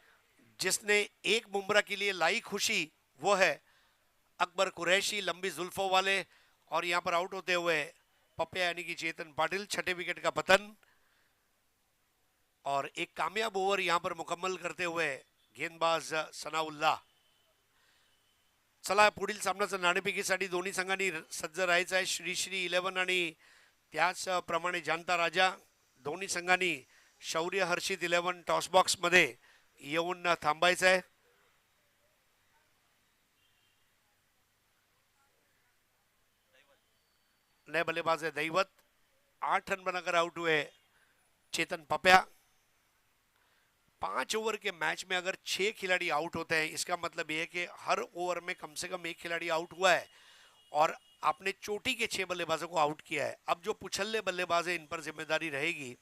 जिसने एक बुमराह के लिए लाई खुशी, वो है अकबर कुरैशी, लंबी जुल्फों वाले। और यहां पर आउट होते हुए पप्या यानी कि चेतन पाटिल, छठे विकेट का पतन। और एक कामयाब ओवर यहां पर मुकम्मल करते हुए गेंदबाज सनाउल्लाह। चला पुढील सामन्याचं नाणेफेकीसाठी दोन्ही संघांनी सज्ज राहायचं आहे। श्री श्री 11 आणि त्याचप्रमाणे जानता राजा, दोन्ही संघांनी शौर्य हर्षित 11 टॉस बॉक्स मध्ये येऊन थांबायचं आहे। नए बल्लेबाज है दैवत, 8 रन बनाकर आउट हुए चेतन पप्या। 5 ओवर के मैच में अगर 6 खिलाड़ी आउट होते हैं, इसका मतलब यह है कि हर ओवर में कम से कम एक खिलाड़ी आउट हुआ है और आपने चोटी के 6 बल्लेबाजों को आउट किया है। अब जो पुछल्ले बल्लेबाज है इन पर जिम्मेदारी रहेगी।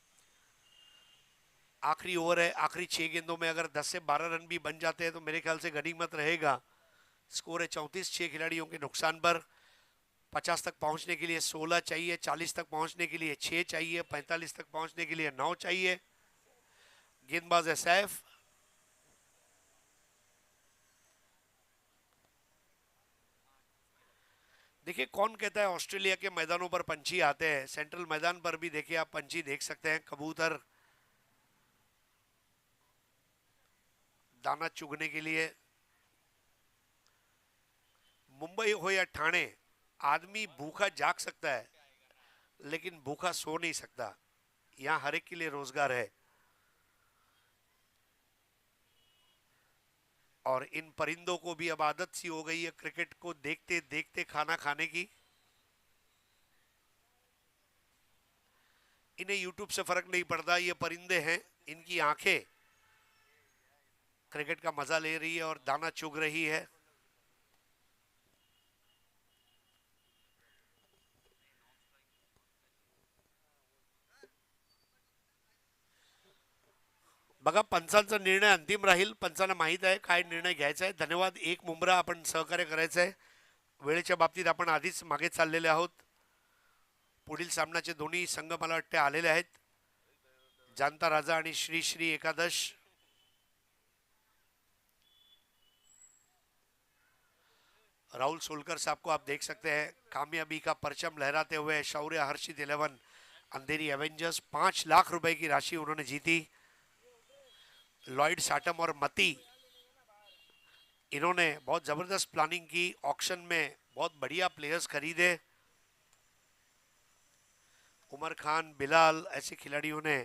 आखिरी ओवर है, आखिरी 6 गेंदों में अगर 10 से 12 रन भी बन जाते हैं तो मेरे ख्याल से गनीमत रहेगा। स्कोर है 34, 6 खिलाड़ियों के नुकसान पर। 50 तक पहुंचने के लिए 16 चाहिए, 40 तक पहुंचने के लिए 6 चाहिए, 45 तक पहुंचने के लिए 9 चाहिए। गेंदबाज है सैफ। देखिए, कौन कहता है ऑस्ट्रेलिया के मैदानों पर पंछी आते हैं। सेंट्रल मैदान पर भी देखिए आप पंछी देख सकते हैं, कबूतर दाना चुगने के लिए। मुंबई हो या ठाणे, आदमी भूखा जाग सकता है लेकिन भूखा सो नहीं सकता। यहां हर एक के लिए रोजगार है और इन परिंदों को भी अब आदत सी हो गई है क्रिकेट को देखते देखते खाना खाने की। इन्हें यूट्यूब से फर्क नहीं पड़ता, ये परिंदे हैं, इनकी आंखें क्रिकेट का मजा ले रही है और दाना चुग रही है। बघा, पंचांचा निर्णय अंतिम राहील। पंचांना माहित आहे काय निर्णय घ्यायचा आहे। धन्यवाद। एक मुंबरा आपण सहकार्य करायचं आहे। वेळेच्या बाबतीत आपण आधीच मागे चाललेले आहोत। पुढील सामन्याचे दोन्ही संघ मला वाटते आलेले आहेत, जानता राजा आणि श्री श्री एकादश। राहुल सोलकर साहब को आप देख सकते हैं कामयाबी का परचम लहराते हुए। शौर्य हर्षित 11 अंधेरी एवेंजर्स, 5 लाख रुपए की राशि उन्होंने जीती। लॉयड साटम और मती, इन्होंने बहुत जबरदस्त प्लानिंग की, ऑक्शन में बहुत बढ़िया प्लेयर्स खरीदे। उमर खान, बिलाल, ऐसे खिलाड़ियों ने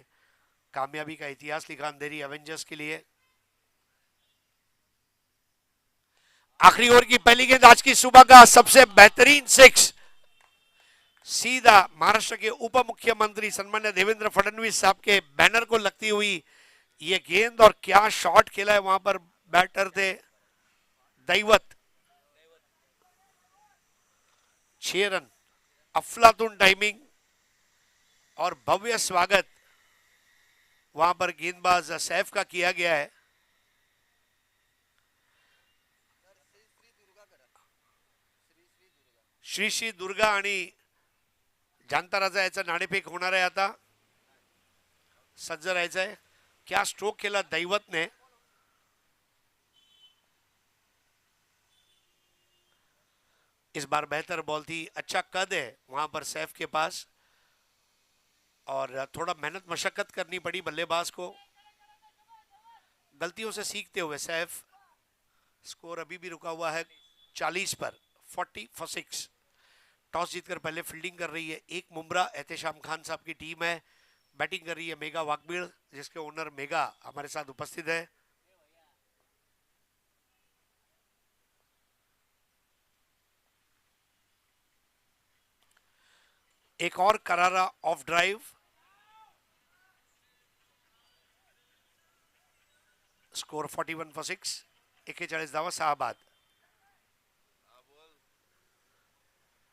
कामयाबी का इतिहास लिखा अंधेरी एवेंजर्स के लिए। आखिरी ओवर की पहली गेंद आज की सुबह का सबसे बेहतरीन 6, सीधा महाराष्ट्र के उप मुख्यमंत्री सन्मान्य देवेंद्र फडणवीस साहब के बैनर को लगती हुई ये गेंद। और क्या शॉट खेला है वहां पर, बैटर थे दैवत। 6 रन, अफलातून टाइमिंग और भव्य स्वागत वहां पर गेंदबाज सैफ का किया गया है। श्री श्री दुर्गा आणि जानता राजा याचा नाणेफेक होणार आहे। आता सज्ज राहायचं आहे। क्या स्ट्रोक केला दैवत ने। इस बार बेहतर बॉल थी, अच्छा कद है वहां पर सैफ के पास और थोड़ा मेहनत मशक्कत करनी पड़ी बल्लेबाज को। गलतियों से सीखते हुए सैफ। स्कोर अभी भी रुका हुआ है 40 पर, 40 for 6। टॉस जीतकर पहले फील्डिंग कर रही है एक मुमरा, एहतेशाम खान साहब की टीम है। बैटिंग कर रही है मेगा वाकबीड़, जिसके ओनर मेगा हमारे साथ उपस्थित है। एक और करारा ऑफ ड्राइव। स्कोर 41 for 6, 41 धावा, 6 बाद।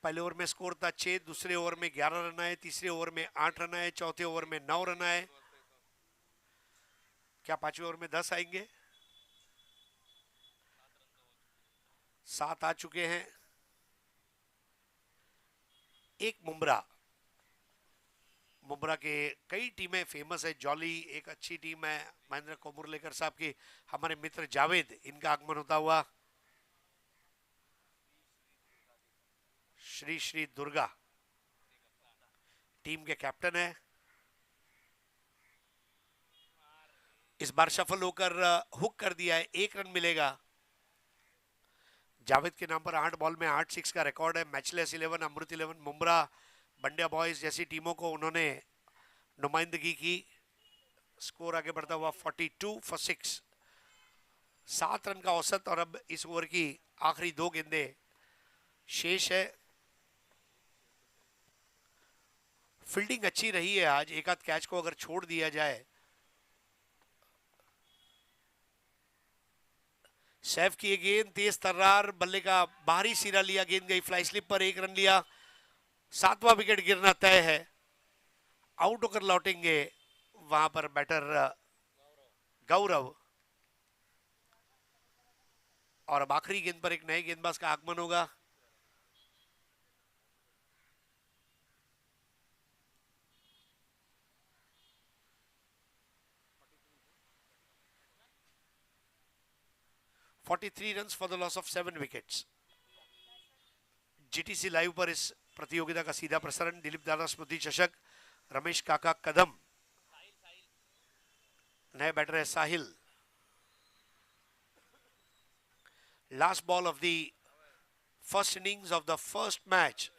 पहले ओवर में स्कोर था 6, दूसरे ओवर में 11 रन आए, तीसरे ओवर में 8 रन आए, चौथे ओवर में 9 रन आए। क्या पांचवें ओवर में 10 आएंगे? 7 आ चुके हैं। एक मुमरा के कई टीमें फेमस है। जॉली एक अच्छी टीम है, महेंद्र कोमुरलेकर साहब की। हमारे मित्र जावेद, इनका आगमन होता हुआ। श्री श्री दुर्गा टीम के कैप्टन है। इस बार सफल होकर हुक कर दिया है, 1 रन मिलेगा। जावेद के नाम पर 8 बॉल में 8 6 का रिकॉर्ड है। मैचलेस 11, अमृत 11, मुमरा, बंडिया बॉयज जैसी टीमों को उन्होंने नुमाइंदगी की। स्कोर आगे बढ़ता हुआ 42 for 6, 7 रन का औसत। और अब इस ओवर की आखिरी 2 गेंदें शेष है। फील्डिंग अच्छी रही है आज। एक आध कैच को अगर छोड़ दिया जाए सैफ की ये गेंद तेज तर्रार, बल्ले का बाहरी सिरा लिया, गेंद गई फ्लाई स्लिप पर, 1 रन लिया, 7वां विकेट गिरना तय है। आउट होकर लौटेंगे वहां पर बैटर गौरव, और अब आखिरी गेंद पर एक नए गेंदबाज का आगमन होगा। (43 run for the loss of 7 wickets. GTC live पर इस प्रतियोगिता का सीधा प्रसारण, दिलीप दादा स्मृति चषक, रमेश काका कदम, नए बैटर है Sahil. Last ball of the first innings of the first match,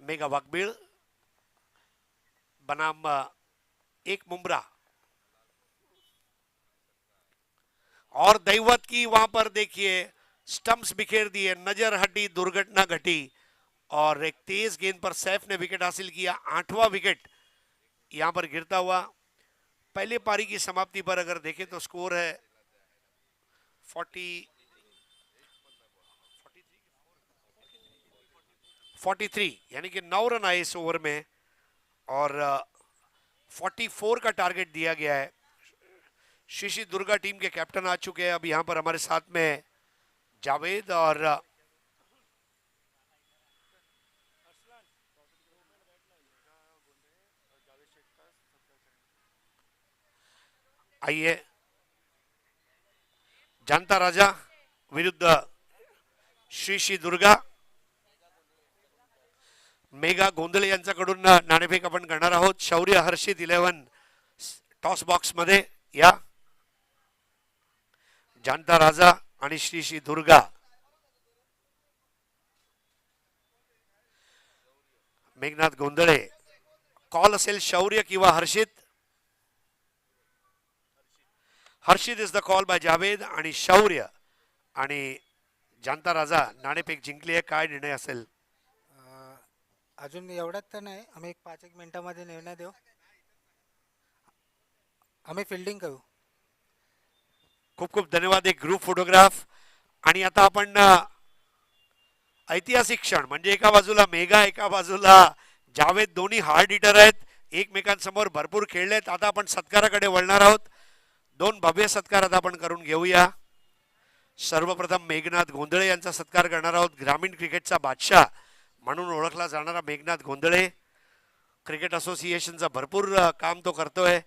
मेगा वाकबीड़ बनाम एक मुमरा, और दैवत की वहां पर देखिए स्टंप्स बिखेर दिए, नजर हटी, दुर्घटना घटी, और एक तेज गेंद पर सैफ ने विकेट हासिल किया। 8वां विकेट यहां पर गिरता हुआ। पहले पारी की समाप्ति पर अगर देखें तो स्कोर है 43, यानी कि 9 रन आए इस ओवर में, और 44 का टारगेट दिया गया है। श्री श्री दुर्गा टीम के कैप्टन आ चुके हैं अब यहां पर हमारे साथ में जावेद, और आइए, जानता राजा विरुद्ध श्री श्री दुर्गा, मेघा गोंधळे यांच्याकडून नाणेफेक आपण करणार आहोत। शौर्य हर्षित 11 टॉस बॉक्स मध्ये या, जानता राजा आणि श्री श्री दुर्गा। मेघनाथ गोंधळे, कॉल असेल शौर्य किंवा Harshit. Harshit is the call by Javed, आणि शौर्य आणि जानता राजा नाणेफेक जिंकली आहे। काय निर्णय असेल? अजून एवढ्यात तर नाही, आम्ही एक 5-1 मिनिटांमध्ये निर्णय देऊ, आम्ही फिल्डिंग करू। खूप खूप धन्यवाद। एक ग्रुप फोटोग्राफ, आणि आता आपण ऐतिहासिक क्षण, म्हणजे एका बाजूला मेघा, एका बाजूला जावेद, दोन्ही हार्ड हिटर आहेत, एकमेकांसमोर भरपूर खेळलेत। आता आपण सत्काराकडे वळणार आहोत। 2 भव्य सत्कार आता आपण करून घेऊया। सर्वप्रथम मेघनाथ गोंधळे यांचा सत्कार करणार आहोत। ग्रामीण क्रिकेटचा बादशाह म्हणून ओळखला जाणारा मेघनाथ गोंधळे, क्रिकेट असोसिएशनचा भरपूर काम तो करतोय।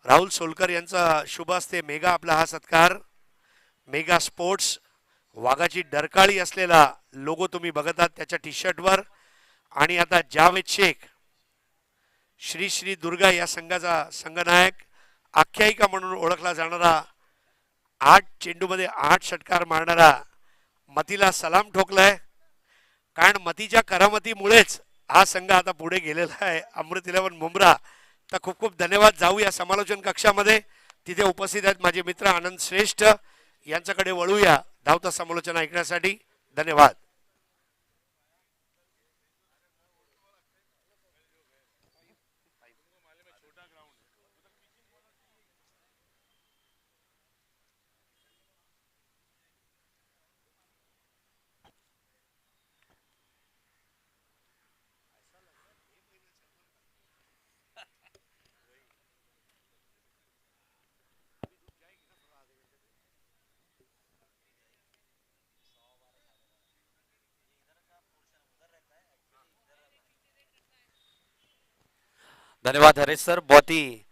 राहुल सोलकर यांचा शुभ हस्ते मेघा आपला हा सत्कार। मेगा स्पोर्ट्स वाघाची डरकाळी असलेला लोगो तुम्ही बघत आहात त्याच्या टी शर्टवर। आणि आता जावेद शेख, श्री श्री दुर्गा या संघाचा संघनायक, आख्यायिका म्हणून ओळखला जाणारा, 8 चेंडूमध्ये 8 षटकार मारणारा, मतीला सलाम ठोकलाय, कारण मतीच्या करामतीमुळेच हा संघ आता पुढे गेलेला आहे। अमृत 11 मुंब्रा, तर खूप खूप धन्यवाद। जाऊया समालोचन कक्षामध्ये, तिथे उपस्थित आहेत माझे मित्र आनंद श्रेष्ठ, यांच्याकडे वळूया धावता समालोचन ऐकण्यासाठी। धन्यवाद। धन्यवाद हरीश सर, बहुत ही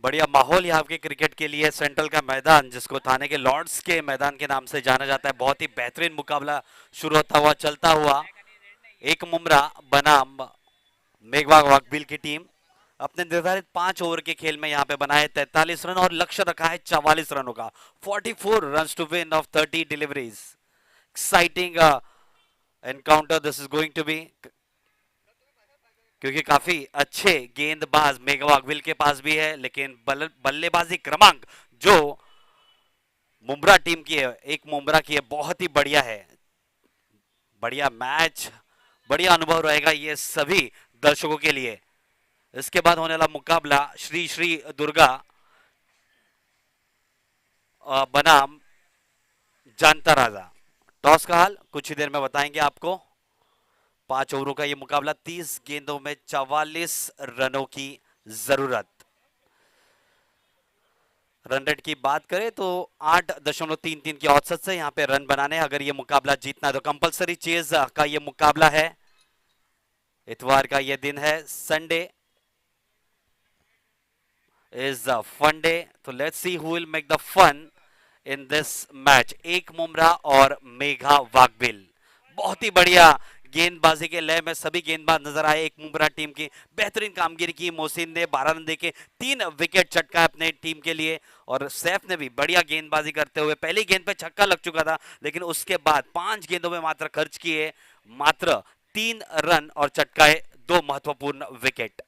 बढ़िया माहौल यहाँ के क्रिकेट के लिए। सेंट्रल का मैदान, जिसको थाने के लॉर्ड्स के मैदान के नाम से जाना जाता है, बहुत ही बेहतरीन मुकाबला शुरू होता हुआ चलता हुआ। एक मुमरा बनाम मेघवाग वाकबील की टीम अपने निर्धारित 5 ओवर के खेल में यहाँ पे बनाए 43 रन और लक्ष्य रखा है 44 रनों का। 44 run to win off 30 deliveries. Exciting encounter this is going to be, क्योंकि काफी अच्छे गेंदबाज मेघा वाकबील के पास भी है, लेकिन बल्लेबाजी क्रमांक जो मुमरा टीम की है, एक मुमरा की है, बहुत ही बढ़िया है। बढ़िया मैच, बढ़िया अनुभव रहेगा ये सभी दर्शकों के लिए। इसके बाद होने वाला मुकाबला श्री श्री दुर्गा बनाम जानता राजा। टॉस का हाल कुछ ही देर में बताएंगे आपको। 5 ओवरों का ये मुकाबला, 30 गेंदों में 44 रनों की जरूरत। रन रेट की बात करें तो 8.33 की औसत से यहां पे रन बनाने, अगर ये मुकाबला जीतना है तो कंपलसरी चेज का ये मुकाबला है। इतवार का ये दिन है, संडे इज फन डे, तो let's see who will make the fun in this match. एक मुमरा और मेघा वाघबिल, बहुत ही बढ़िया गेंदबाजी के लय में सभी गेंदबाज नजर आए। एक मुमरा टीम की बेहतरीन कामगिरी की, मोहसिन ने 12 रन देके 3 विकेट चटका अपने टीम के लिए, और सैफ ने भी बढ़िया गेंदबाजी करते हुए, पहली गेंद पे छक्का लग चुका था लेकिन उसके बाद 5 गेंदों में मात्र खर्च किए मात्र 3 रन और चटकाए 2 महत्वपूर्ण विकेट।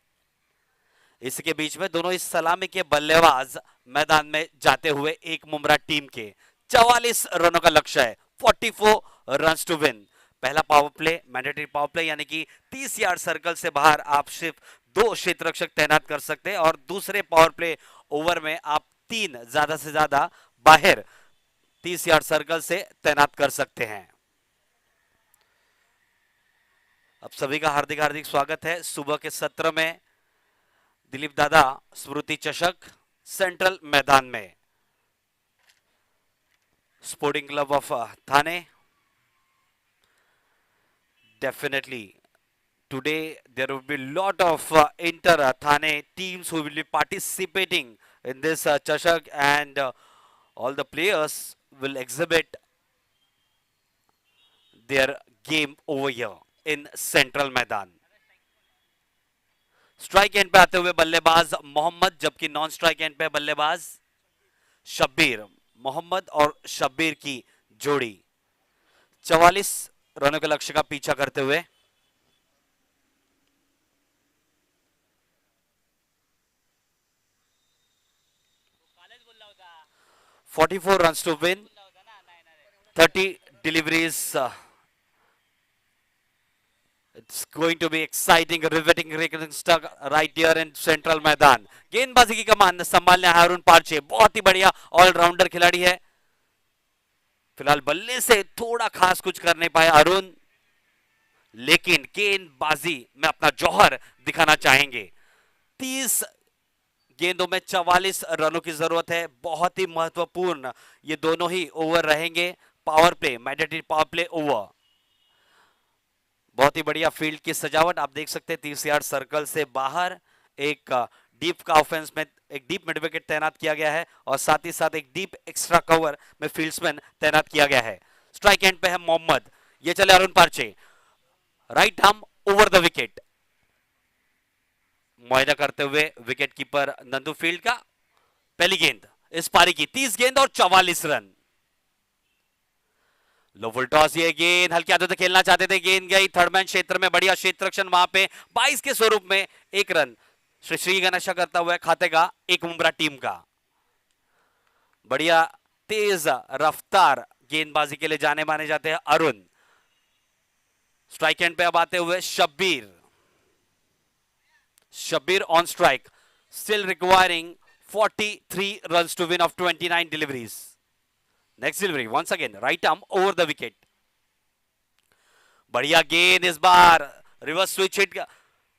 इसके बीच में दोनों इस सलामी के बल्लेबाज मैदान में जाते हुए एक मुमरा टीम के 44 रनों का लक्ष्य है, 44 रन्स टू विन। पहला power play mandatory power play, यानी कि 30 यार्ड सर्कल से बाहर आप सिर्फ 2 क्षेत्ररक्षक तैनात कर सकते हैं, और दूसरे पावर प्ले ओवर में आप 3 ज्यादा से ज्यादा बाहर 30 यार्ड सर्कल से तैनात कर सकते हैं। अब सभी का हार्दिक हार्दिक स्वागत है सुबह के सत्र में। दिलीप दादा स्मृति चषक सेंट्रल मैदान में, sporting club of Thane. Definitely today there will be lot of inter Thane teams who will be participating in this Chashak, and all the players will exhibit their game over here in Central मैदान। स्ट्राइक एंड पे आते हुए बल्लेबाज मोहम्मद, जबकि नॉन स्ट्राइक एंड पे बल्लेबाज शब्बीर। मोहम्मद और शब्बीर की जोड़ी 44 रनों के लक्ष्य का पीछा करते हुए। $44 runs to win, 30 deliveries. It's going to be exciting, riveting stuck right here in Central मैदान। गेंदबाजी की कमान संभालने हारून पार्चे, बहुत ही बढ़िया ऑलराउंडर खिलाड़ी है। फिलहाल बल्ले से थोड़ा खास कुछ कर नहीं पाया अरुण, लेकिन गेंदबाजी में अपना जौहर दिखाना चाहेंगे। 30 गेंदों में 44 रनों की जरूरत है, बहुत ही महत्वपूर्ण ये दोनों ही ओवर रहेंगे। Power play mandatory power play over. बहुत ही बढ़िया फील्ड की सजावट आप देख सकते हैं, 30 यार्ड सर्कल से बाहर एक डीप का ऑफेंस में एक डीप मिड विकेट तैनात किया गया है, और साथ ही साथ एक डीप एक्स्ट्रा कवर में फील्ड्समैन तैनात किया गया है। स्ट्राइक एंड पे है मोहम्मद, ये चले Arun Parche, right arm over the wicket, मुआयना करते हुए विकेट कीपर नंदू फील्ड का। पहली गेंद इस पारी की, 30 गेंद और 44 रन। लो फुल टॉस, ये गेंद हल्के हाथों से खेलना चाहते थे, गेंद गई थर्ड मैन क्षेत्र में, बढ़िया क्षेत्र रक्षण वहां पे। 22 के स्वरूप में 1 रन श्री का नशा करता हुआ खाते का एक मुमरा टीम का। बढ़िया तेज रफ्तार गेंदबाजी के लिए जाने माने जाते हैं अरुण। स्ट्राइक एंड पे अब आते हुए Shabbir, Shabbir on strike, still requiring 43 runs to win of 29 deliveries. Next delivery once again right arm over the wicket. बढ़िया गेंद, इस बार रिवर्स स्विच हिट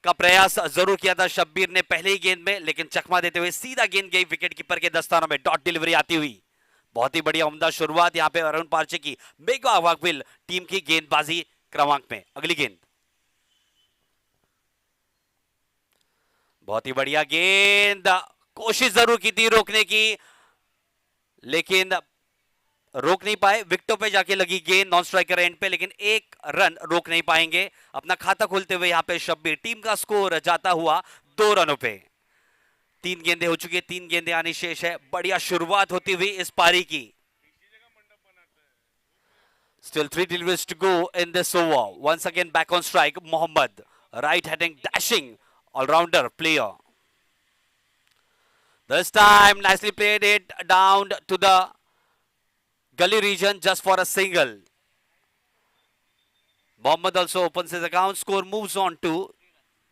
का प्रयास जरूर किया था शब्बीर ने पहले ही गेंद में, लेकिन चकमा देते हुए सीधा गेंद गई विकेट कीपर के दस्तानों में, डॉट डिलीवरी आती हुई। बहुत ही बढ़िया उम्दा शुरुआत यहां पे अरुण पार्चे की, मेघा वाघबिल टीम की गेंदबाजी क्रमांक में। अगली गेंद बहुत ही बढ़िया गेंद, कोशिश जरूर की थी रोकने की, लेकिन रोक नहीं पाए। विकेटों पे जाके लगी गेंद नॉन स्ट्राइकर एंड पे, लेकिन 1 रन रोक नहीं पाएंगे। अपना खाता खोलते हुए यहां पे शब्बीर, टीम का स्कोर जाता हुआ 2 रनों पे। 3 गेंदें हो चुकी है, 3 गेंदें आनी शेष है। बढ़िया शुरुआत होती हुई इस पारी की। Still 3 deliveries to go in this over. Once again back on strike Mohammad, right heading dashing all-rounder player. This time nicely played it down to the gully region just for a single. Mohammad also opens his account. Score moves on to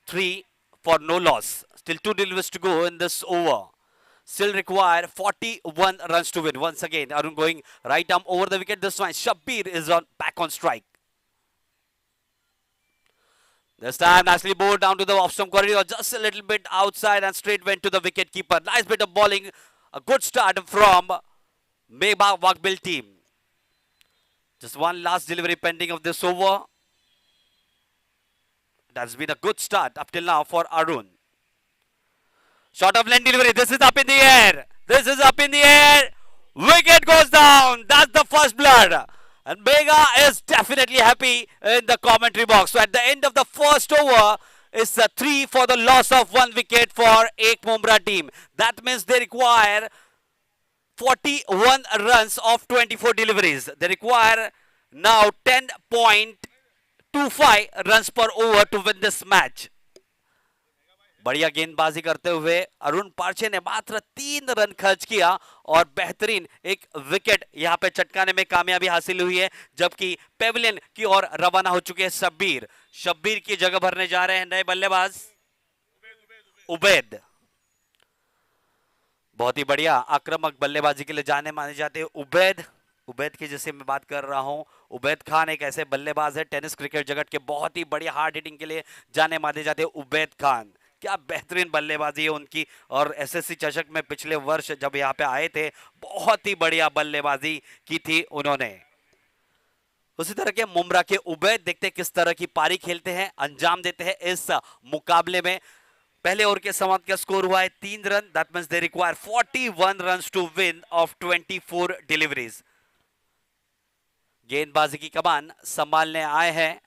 3 for no loss. Still 2 deliveries to go in this over. Still require 41 runs to win. Once again, Arun going right arm over the wicket. This time, Shabbir is back on strike. This time, nicely bowled down to the off-stump corridor, just a little bit outside and straight went to the wicket keeper. Nice bit of bowling. A good start from Meghabad Wakbil team. Just one last delivery pending of this over. It has been a good start up till now for Arun. Short of length delivery. This is up in the air. This is up in the air. Wicket goes down. That's the first blood. And Megha is definitely happy in the commentary box. So at the end of the first over, it's a 3 for the loss of 1 wicket for Ek Mumra team. That means they require 41 runs of 24 deliveries. They require now 10.25 runs per over to win this match. बढ़िया गेंदबाजी करते हुए अरुण पारछे ने मात्र 3 रन खर्च किया और बेहतरीन एक विकेट यहां पे चटकाने में कामयाबी हासिल हुई है, जबकि पेविलियन की ओर रवाना हो चुके हैं शब्बीर। शब्बीर की जगह भरने जा रहे हैं नए बल्लेबाज उबैद। बहुत ही बढ़िया आक्रामक बल्लेबाजी के लिए जाने माने जाते हैं उबैद। उबैद की जैसे मैं बात कर रहा हूं, उबैद खान एक ऐसे बल्लेबाज है टेनिस क्रिकेट जगत के बहुत ही बढ़िया हार्ड हिटिंग के लिए जाने माने जाते हैं उबैद खान। क्या बेहतरीन बल्लेबाजी है उनकी, और एसएससी चषक में पिछले वर्ष जब यहाँ पे आए थे बहुत ही बढ़िया बल्लेबाजी की थी उन्होंने। उसी तरह के मुमरा के उबैद देखते हैं किस तरह की पारी खेलते हैं, अंजाम देते हैं इस मुकाबले में। पहले ओवर के समाप्त का स्कोर हुआ है 3 run. That means they require 41 runs to win off 24 deliveries. गेंदबाजी की कमान संभालने आए हैं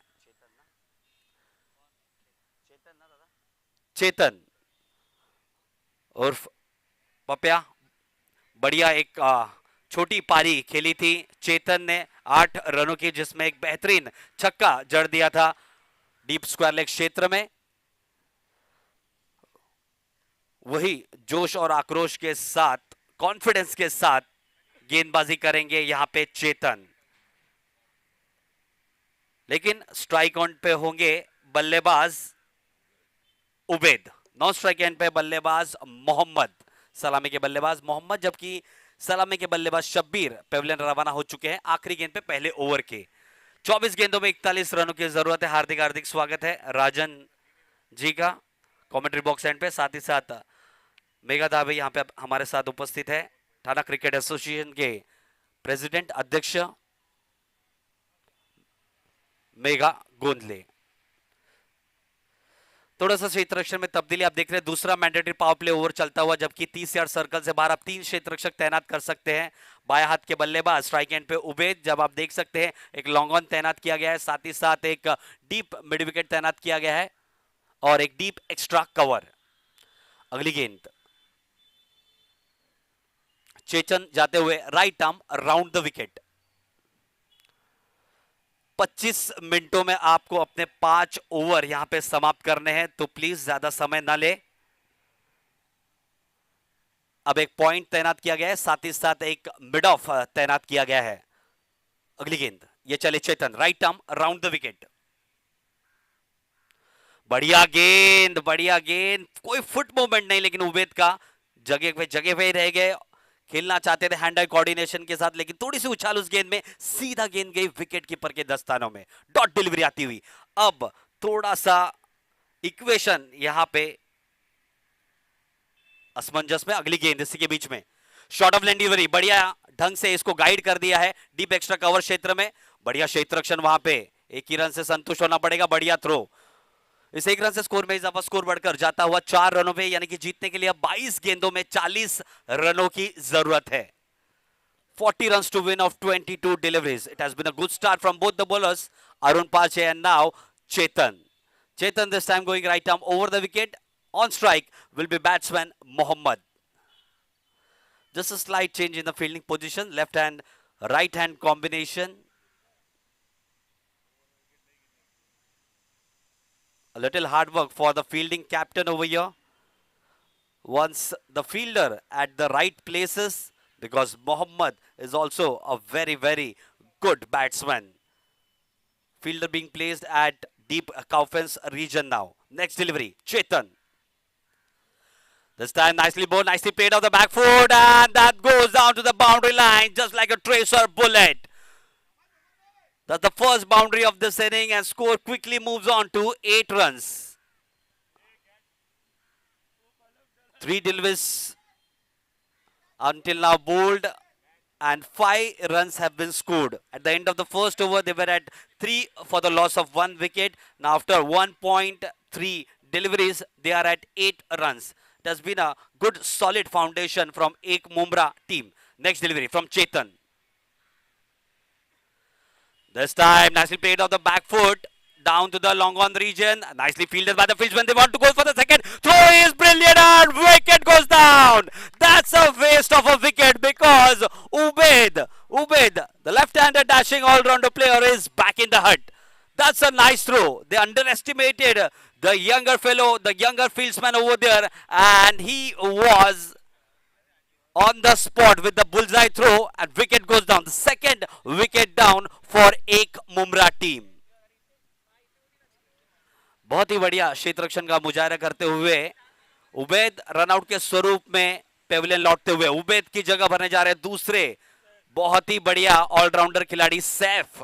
चेतन उर्फ पप्या। बढ़िया एक छोटी पारी खेली थी चेतन ने 8 रनों की, जिसमें एक बेहतरीन छक्का जड़ दिया था डीप स्क्वायर लेग क्षेत्र में। वही जोश और आक्रोश के साथ, कॉन्फिडेंस के साथ गेंदबाजी करेंगे यहां पे चेतन। लेकिन स्ट्राइक आउट पे होंगे बल्लेबाज उबैद, नॉन स्ट्राइक एंड पे बल्लेबाज मोहम्मद, सलामी के बल्लेबाज मोहम्मद, जबकि सलामी के बल्लेबाज शब्बीर पेविलियन रवाना हो चुके हैं आखिरी गेंद पे पहले ओवर के। 24 गेंदों में 41 रनों की जरूरत है। हार्दिक हार्दिक स्वागत है राजन जी का कमेंट्री बॉक्स एंड पे। साथ ही साथ मेघा दावे यहाँ पे हमारे साथ उपस्थित है, थाना क्रिकेट एसोसिएशन के प्रेसिडेंट अध्यक्ष मेघा गोंदले। थोड़ा सा क्षेत्र रक्षण में तब्दीली आप देख रहे हैं। दूसरा मैंडेटरी पावर प्ले ओवर चलता हुआ, जबकि 30 यार्ड सर्कल से बाहर आप 3 क्षेत्र रक्षक तैनात कर सकते हैं। बाएं हाथ के बल्लेबाज स्ट्राइक एंड पे उबैद, जब आप देख सकते हैं एक लॉन्ग ऑन तैनात किया गया है, साथ ही साथ एक डीप मिड विकेट तैनात किया गया है और एक डीप एक्स्ट्रा कवर। अगली गेंद चेतन जाते हुए right arm round the wicket. 25 मिनटों में आपको अपने 5 ओवर यहां पे समाप्त करने हैं, तो प्लीज ज्यादा समय ना ले। अब एक पॉइंट तैनात किया गया है, साथ ही साथ एक मिड ऑफ तैनात किया गया है। अगली गेंद ये चले Chetan right arm round the wicket. बढ़िया गेंद, बढ़िया गेंद, कोई फुट मूवमेंट नहीं, लेकिन उबैद का जगह पे ही रह गए। खेलना चाहते थे हैंड आई कोऑर्डिनेशन के साथ, लेकिन थोड़ी सी उछाल उस गेंद में, सीधा गेंद गई विकेट कीपर के दस्तानों में। डॉट डिलीवरी आती हुई। अब थोड़ा सा इक्वेशन यहां पे असमंजस में। अगली गेंद इसी के बीच में शॉर्ट ऑफ लेंथ डिलीवरी, बढ़िया ढंग से इसको गाइड कर दिया है डीप एक्स्ट्रा कवर क्षेत्र में। बढ़िया क्षेत्र रक्षण वहां पे, एक ही रन से संतुष्ट होना पड़ेगा। बढ़िया थ्रो, इस 1 रन से स्कोर में इजाफा, स्कोर बढ़कर जाता हुआ 4 रनों पे, यानी कि जीतने के लिए अब 22 गेंदों में 40 रनों की जरूरत है। 40 runs to win of 22 deliveries. It has been a good start from both the bowlers, Arun Pache and now Chetan. Chetan this time going right arm over the wicket. On strike will be batsman Mohammad. Just a slight change in the fielding position, left hand, right hand combination. A little hard work for the fielding captain over here. Once the fielder at the right places, because Mohammad is also a very, very good batsman. Fielder being placed at deep cow fence region now. Next delivery, Chetan. This time nicely bowled, nicely played off the back foot, and that goes down to the boundary line just like a tracer bullet. That's the first boundary of this inning, and score quickly moves on to 8 runs. 3 deliveries until now bowled, and 5 runs have been scored. At the end of the first over, they were at 3 for the loss of 1 wicket. Now after 1.3 deliveries, they are at 8 runs. It has been a good solid foundation from Ek Mumra team. Next delivery from Chetan. This time nicely played off the back foot, down to the long on region. Nicely fielded by the fieldsman. They want to go for the second. Throw is brilliant and wicket goes down. That's a waste of a wicket because Ubaid, the left-handed dashing all-rounder player, is back in the hut. That's a nice throw. They underestimated the younger fellow, the younger fieldsman over there, and he was on the spot with the bullseye throw, and wicket goes down. The second wicket down for Ek Mumra team. बहुत ही बढ़िया क्षेत्र रक्षण का मुजाहरा करते हुए उबैद रनआउट के स्वरूप में पेविलियन लौटते हुए उबैद की जगह भरने जा रहे दूसरे बहुत ही बढ़िया ऑलराउंडर खिलाड़ी सैफ।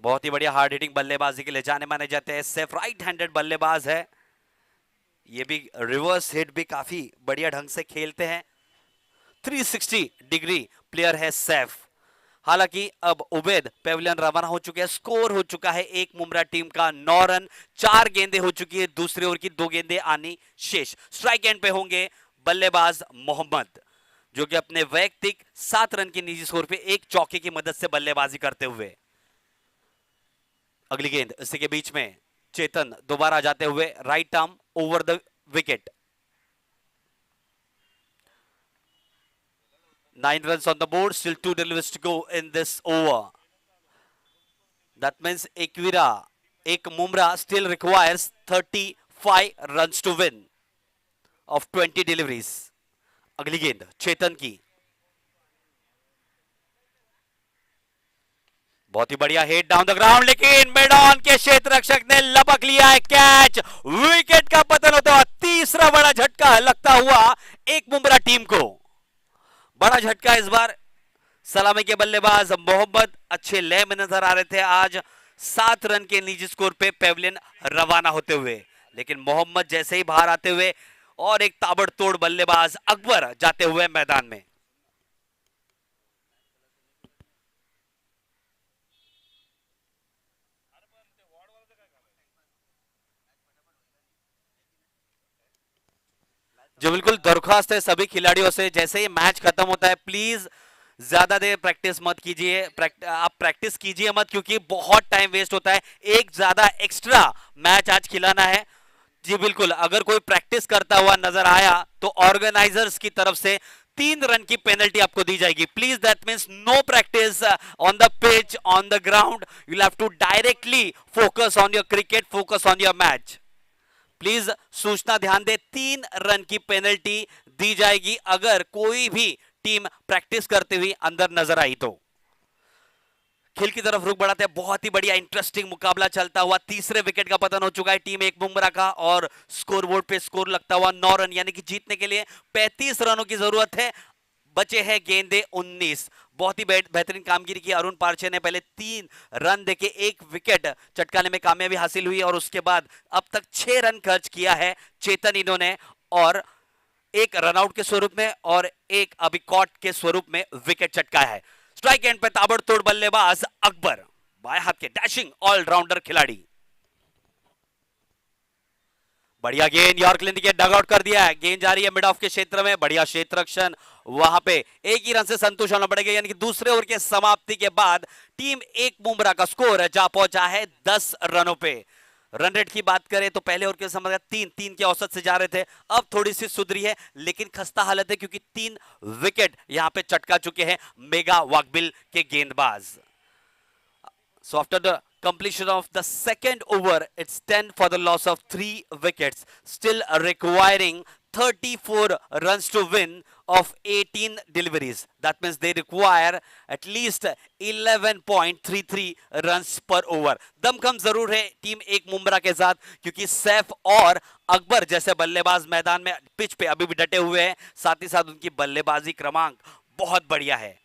बहुत ही बढ़िया हार्ड हिटिंग बल्लेबाजी के लिए जाने माने जाते हैं सैफ। राइट हैंडेड बल्लेबाज है, ये भी रिवर्स हिट भी काफी बढ़िया ढंग से खेलते हैं। 360 डिग्री प्लेयर है सैफ। हालांकि अब उबैद पेविलियन रवाना हो चुके हैं। स्कोर हो चुका है एक मुमरा टीम का 9 रन, 4 गेंदें हो चुकी है, दूसरे ओवर की 2 गेंदें आनी शेष। स्ट्राइक एंड पे होंगे बल्लेबाज मोहम्मद, जो कि अपने वैयक्तिक 7 रन की निजी स्कोर पे एक चौके की मदद से बल्लेबाजी करते हुए। अगली गेंद इसी के बीच में चेतन दोबारा जाते हुए right arm over the wicket. 9 runs on the board, still 2 deliveries to go in this over. That means Ek Mumra still requires 35 runs to win of 20 deliveries. अगली गेंद चेतन की, बहुत ही बढ़िया हिट डाउन द ग्राउंड, लेकिन मिड ऑन के क्षेत्र रक्षक ने लपक लिया है कैच। विकेट का पतन होता हुआ तीसरा बड़ा झटका लगता हुआ एक मुमरा टीम को। बड़ा झटका इस बार सलामी के बल्लेबाज मोहम्मद अच्छे लय में नजर आ रहे थे आज 7 रन के निजी स्कोर पे पेविलियन रवाना होते हुए, लेकिन मोहम्मद जैसे ही बाहर आते हुए और एक ताबड़तोड़ बल्लेबाज अकबर जाते हुए मैदान में। जो बिल्कुल दरख्वास्त है सभी खिलाड़ियों से, जैसे ही मैच खत्म होता है प्लीज ज्यादा देर प्रैक्टिस मत कीजिए। आप प्रैक्टिस कीजिए मत, क्योंकि बहुत टाइम वेस्ट होता है। एक ज्यादा एक्स्ट्रा मैच आज खिलाना है। जी बिल्कुल, अगर कोई प्रैक्टिस करता हुआ नजर आया तो ऑर्गेनाइजर्स की तरफ से 3 रन की पेनल्टी आपको दी जाएगी। Please, that means no practice on the pitch, on the ground. You will have to directly focus on your cricket, focus on your match. Please सूचना ध्यान दे, 3 रन की पेनल्टी दी जाएगी अगर कोई भी टीम प्रैक्टिस करते हुए अंदर नजर आई तो। खेल की तरफ रुख बढ़ाते हैं। बहुत ही बढ़िया इंटरेस्टिंग मुकाबला चलता हुआ। तीसरे विकेट का पतन हो चुका है टीम एक मुमरा का, और स्कोरबोर्ड पे स्कोर लगता हुआ 9 रन, यानी कि जीतने के लिए 35 रनों की जरूरत है। बचे हैं गेंदे 19। बहुत ही बेहतरीन कामगिरी की अरुण पारछे ने। पहले 3 रन देके 1 विकेट चटकाने में कामयाबी हासिल हुई, और उसके बाद अब तक 6 रन खर्च किया है चेतन इन्होंने, और 1 रनआउट के स्वरूप में और 1 अभी कॉट के स्वरूप में विकेट चटका है। स्ट्राइक एंड पे ताबड़तोड़ बल्लेबाज अकबर, बाएं हाथ के डैशिंग ऑलराउंडर खिलाड़ी। बढ़िया गेंद, यॉर्क लेने के डगआउट कर दिया है। गेंद जा रही है मिड ऑफ के क्षेत्र में, बढ़िया क्षेत्र रक्षण। वहां पे 1 ही रन से संतुष्ट होना पड़ेगा, यानी कि दूसरे ओवर के समाप्ति के बाद टीम एक मुमरा का स्कोर जा पहुंचा है 10 रनों पे। रन रेट की बात करें तो पहले ओवर के समय 3 के औसत से जा रहे थे, अब थोड़ी सी सुधरी है, लेकिन खस्ता हालत है क्योंकि 3 विकेट यहां पे चटका चुके हैं मेगा वाकबिल के गेंदबाज। So after the completion of the second over, it's 10 for the loss of 3 wickets, still requiring 34 runs to win of 18 deliveries. That means they require at least 11.33 runs per over. दमखम जरूर है टीम एक मुमरा के साथ, क्योंकि सैफ और अकबर जैसे बल्लेबाज मैदान में पिच पे अभी भी डटे हुए हैं, साथ ही साथ उनकी बल्लेबाजी क्रमांक बहुत बढ़िया है।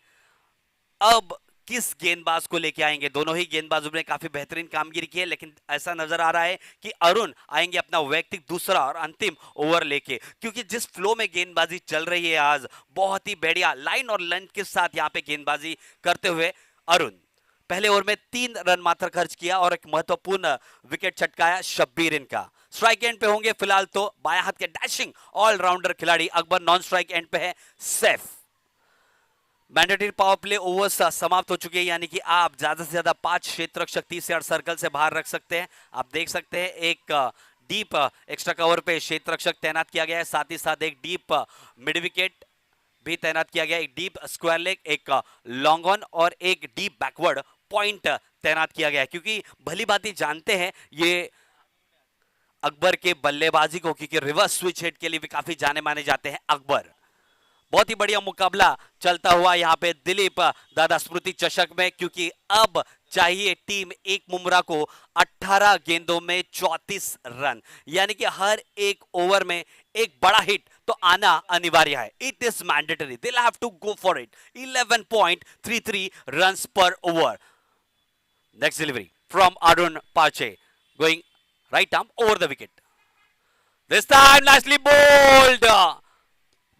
अब किस गेंदबाज को लेके आएंगे? दोनों ही गेंदबाजों ने काफी बेहतरीन कामगिरी की है, लेकिन ऐसा नजर आ रहा है कि अरुण आएंगे अपना वैयक्तिक दूसरा और अंतिम ओवर लेके, क्योंकि जिस फ्लो में गेंदबाजी चल रही है आज, बहुत ही बढ़िया लाइन और लेंथ के साथ यहाँ पे गेंदबाजी करते हुए अरुण पहले ओवर में 3 रन मात्र खर्च किया और एक महत्वपूर्ण विकेट छटकाया शब्बीर इनका। स्ट्राइक एंड पे होंगे फिलहाल तो बाया हाथ के डैशिंग ऑलराउंडर खिलाड़ी अकबर, नॉन स्ट्राइक एंड पे है Saif. Mandatory power play overs समाप्त हो चुके हैं, यानी कि आप ज्यादा से ज्यादा 5 क्षेत्र रक्षक 30 यार्ड सर्कल से बाहर रख सकते हैं। आप देख सकते हैं एक डीप एक्स्ट्रा कवर पे क्षेत्र रक्षक तैनात किया गया है, साथ ही साथ एक डीप मिड विकेट भी तैनात किया गया, एक डीप स्क्वायर लेग, एक लॉन्ग ऑन और एक डीप बैकवर्ड पॉइंट तैनात किया गया है, क्योंकि भली बात ही जानते हैं ये अकबर के बल्लेबाजी को, क्योंकि रिवर्स स्विच हिट के लिए भी काफी जाने माने जाते हैं अकबर। बहुत ही बढ़िया मुकाबला चलता हुआ यहाँ पे दिलीप दादा स्मृति चषक में, क्योंकि अब चाहिए टीम एक मुमरा को 18 गेंदों में 34 रन, यानी कि हर एक ओवर में एक बड़ा हिट तो आना अनिवार्य है। It is mandatory, they have to go for it. 11.33 runs पर over. Next delivery from Arun Pache, going right arm over the wicket, this time nicely bowled.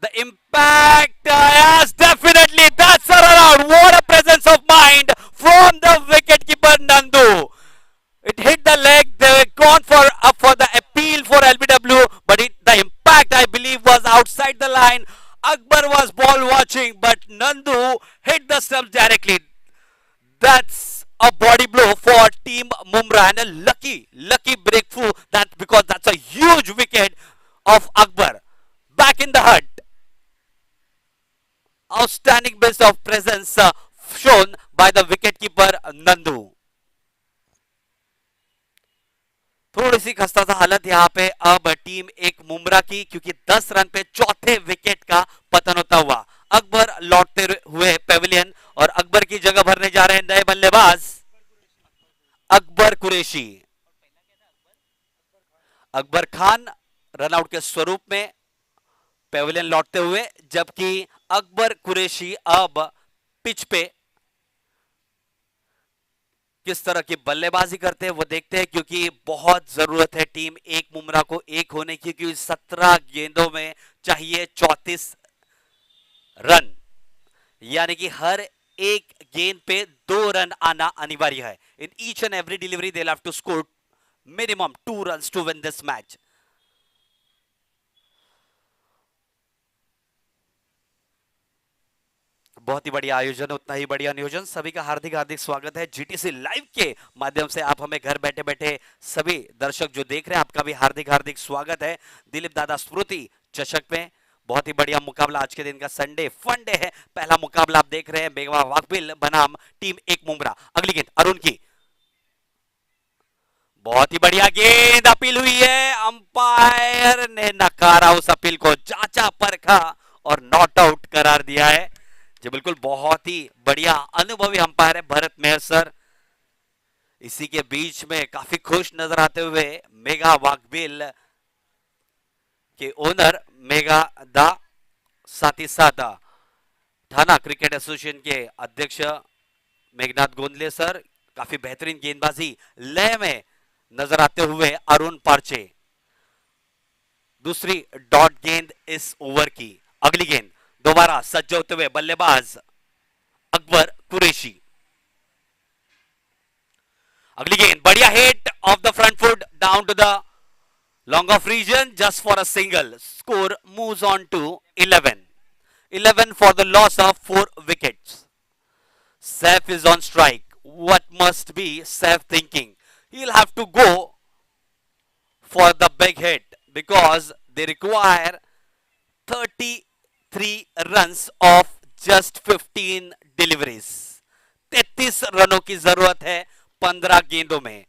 The impact, yes, definitely, that's a run out. What a presence of mind from the wicketkeeper Nandu. It hit the leg. They were gone up for the appeal for LBW, but the impact, I believe, was outside the line. Akbar was ball watching, but Nandu hit the stumps directly. That's a body blow for Team Mumra, and a lucky breakthrough, that because that's a huge wicket of Akbar back in the hut. Outstanding best of presence shown by the wicketkeeper Nandu. थोड़ी सी खस्ता हालत यहाँ पे अब टीम एक मुमरा की, क्योंकि 10 रन पे चौथे विकेट का पतन होता हुआ। अकबर लौटते हुए पेविलियन, और अकबर की जगह भरने जा रहे हैं नए बल्लेबाज अकबर कुरैशी। अकबर खान रनआउट के स्वरूप में पेविलियन लौटते हुए, जबकि अकबर कुरैशी अब पिच पे किस तरह की बल्लेबाजी करते हैं वो देखते हैं, क्योंकि बहुत जरूरत है टीम एक मुमरा को एक होने की, क्योंकि 17 गेंदों में चाहिए 34 रन, यानी कि हर एक गेंद पे 2 रन आना अनिवार्य है। In each and every delivery they have to score minimum 2 runs to win this match. बहुत ही बढ़िया आयोजन, उतना ही बढ़िया नियोजन। सभी का हार्दिक हार्दिक स्वागत है जीटीसी लाइव के माध्यम से। आप हमें घर बैठे बैठे सभी दर्शक जो देख रहे हैं, आपका भी हार्दिक हार्दिक स्वागत है दिलीप दादा स्मृति चषक में। बहुत ही बढ़िया मुकाबला आज के दिन का संडे फन डे है। पहला मुकाबला आप देख रहे हैं मेघवा वाकबिल बनाम टीम एक मुमरा। अगली गेंद अरुण की, बहुत ही बढ़िया गेंद, अपील हुई है, अंपायर ने नकारा उस अपील को, जांचा परखा और नॉट आउट करार दिया है। जी बिल्कुल, बहुत ही बढ़िया अनुभवी अंपायर है भरत मेहर सर। इसी के बीच में काफी खुश नजर आते हुए मेगा वाकबिल के ओनर मेगा दा, साथ ही साथ थाना क्रिकेट एसोसिएशन के अध्यक्ष मेघनाथ गोंदले सर। काफी बेहतरीन गेंदबाजी लय में नजर आते हुए अरुण पार्चे। दूसरी डॉट गेंद इस ओवर की। अगली गेंद दोबारा सज्ज होते हुए बल्लेबाज अकबर कुरैशी। अगली गेंद बढ़िया hit off the front foot down to the long off region just for a single. Score moves on to 11 for the loss of 4 wickets. Saif is on strike. What must be Saif thinking? He'll have to go for the big hit because they require 33 runs of just 15 deliveries. 33 रनों की जरूरत है 15 गेंदों में।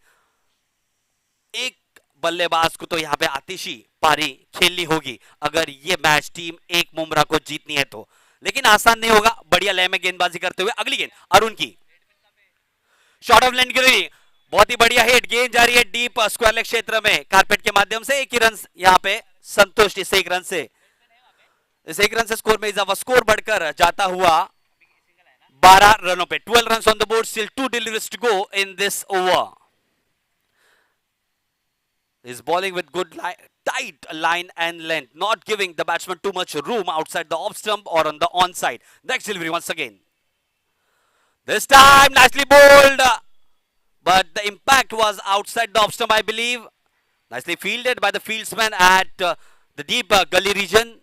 एक बल्लेबाज को तो यहां पे आतिशी पारी खेलनी होगी अगर ये मैच टीम एक मुमरा को जीतनी है तो, लेकिन आसान नहीं होगा। बढ़िया लय में गेंदबाजी करते हुए अगली गेंद अरुण की, शॉट ऑफ लेंथ गिरी, बहुत ही बढ़िया हिट, गेंद जा रही है डीप स्क्वायर लेग क्षेत्र में कारपेट के माध्यम से। एक ही रन यहाँ पे संतुष्ट इस एक रन से। इस एक रन से स्कोर में इजाफा, स्कोर बढ़कर जाता हुआ 12 रनों पे। 12 runs on the board, still 2 deliveries to go in this over. Is bowling with good tight line and length, not giving the batsman too much room outside the off stump or on the onside. Next delivery once again. This time nicely bowled, but the impact was outside the off stump, I believe. Nicely fielded by the fieldsman at the deep gully region.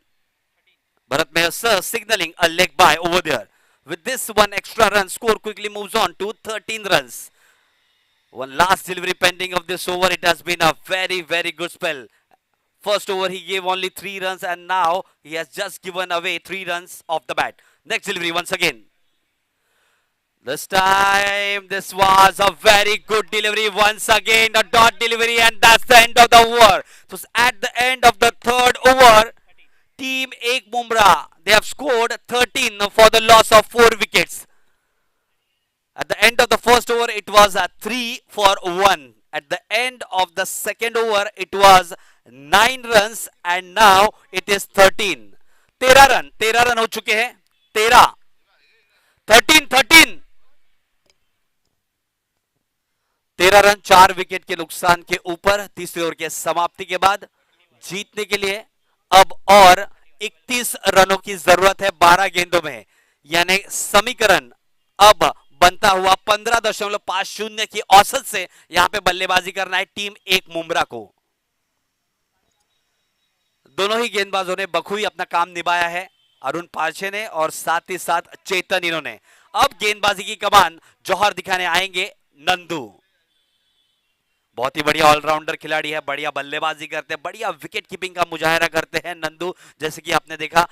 Bharat Meher sir signaling a leg by over there. With this one extra run, score quickly moves on to 13 runs. One last delivery pending of this over. It has been a very, very good spell. First over he gave only 3 runs and now he has just given away 3 runs off the bat. Next delivery once again. This time this was a very good delivery once again. A dot delivery and that's the end of the over. So at the end of the third over, Team Ek Mumra, they have scored 13 for the loss of 4 wickets. At the end of the first over, it was a 3 for 1. At the end of the second over, it was 9 runs and now it is 13. 13 run हो चुके हैं. 13 रन 4 विकेट के नुकसान के ऊपर तीसरे ओवर के समाप्ति के बाद जीतने के लिए अब और 31 रनों की जरूरत है 12 गेंदों में, यानी समीकरण अब बनता हुआ 15.50 की औसत से यहां पे बल्लेबाजी करना है टीम एक मुमरा को। दोनों ही गेंदबाजों ने बखूबी अपना काम निभाया है, अरुण पारछे ने और साथ ही साथ चेतन इन्होंने। अब गेंदबाजी की कमान जौहर दिखाने आएंगे नंदू। बहुत ही बढ़िया ऑलराउंडर खिलाड़ी है, बढ़िया बल्लेबाजी करते हैं, बढ़िया विकेट कीपिंग का मुजाहरा करते हैं नंदू। जैसे कि आपने देखा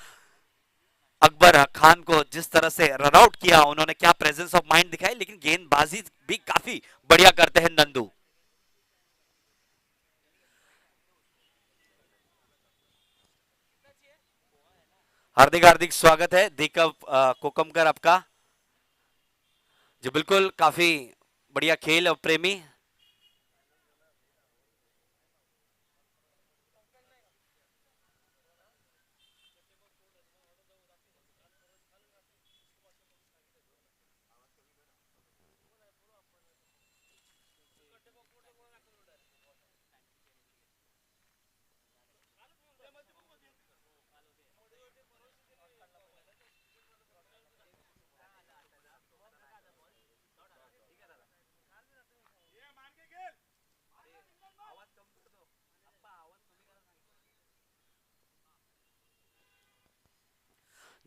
अकबर खान को जिस तरह से रन आउट किया, उन्होंने क्या प्रेजेंस ऑफ माइंड दिखाई, लेकिन गेंदबाजी भी काफी बढ़िया करते हैं नंदू। हार्दिक हार्दिक स्वागत है दीपक कोकमकर आपका जी। बिल्कुल, काफी बढ़िया खेल प्रेमी।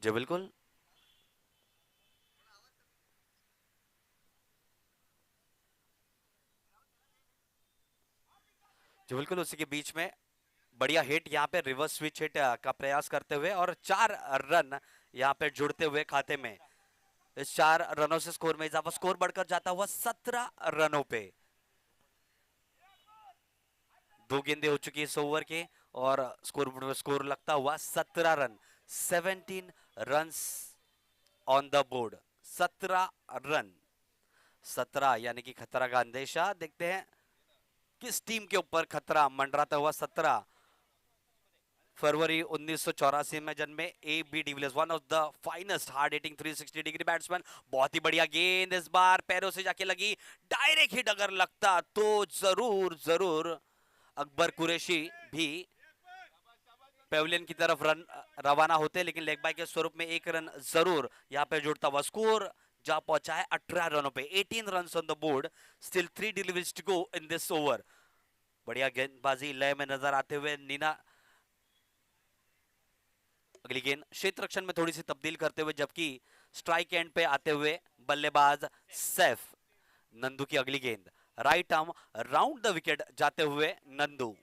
जी बिल्कुल, जी बिल्कुल, उसी के बीच में बढ़िया हिट यहाँ पे रिवर्स स्विच हिट का प्रयास करते हुए और 4 रन यहाँ पे जुड़ते हुए खाते में। इस 4 रनों से स्कोर में इजाफा, स्कोर बढ़कर जाता हुआ 17 रनों पे। 2 गेंदें हो चुकी है इस ओवर के और स्कोर लगता हुआ 17 run. 17 runs on the board. 17 run, 17 यानी कि खतरा का अंदेशा। देखते हैं किस टीम के ऊपर खतरा मंडराता हुआ। 17 फरवरी 1984 में जन्मे A B de Villiers, one of the finest hard hitting 360 degree batsman. बहुत ही बढ़िया गेंद इस बार पैरों से जाके लगी, डायरेक्ट हिट अगर लगता तो जरूर जरूर अकबर कुरैशी भी पेविलियन की तरफ रवाना होते, लेकिन लेग बाय के स्वरूप में 1 रन जरूर यहाँ पे जुड़ता हुआ। स्कोर जा पहुंचा है 18 रनों पे। 18 runs on the board, still 3 deliveries to go in this over. बढ़िया गेंदबाजी लय में नजर आते हुए नीना अगली गेंद क्षेत्र रक्षण में थोड़ी सी तब्दील करते हुए, जबकि स्ट्राइक एंड पे आते हुए बल्लेबाज सैफ। नंदू की अगली गेंद right arm round the wicket जाते हुए नंदू।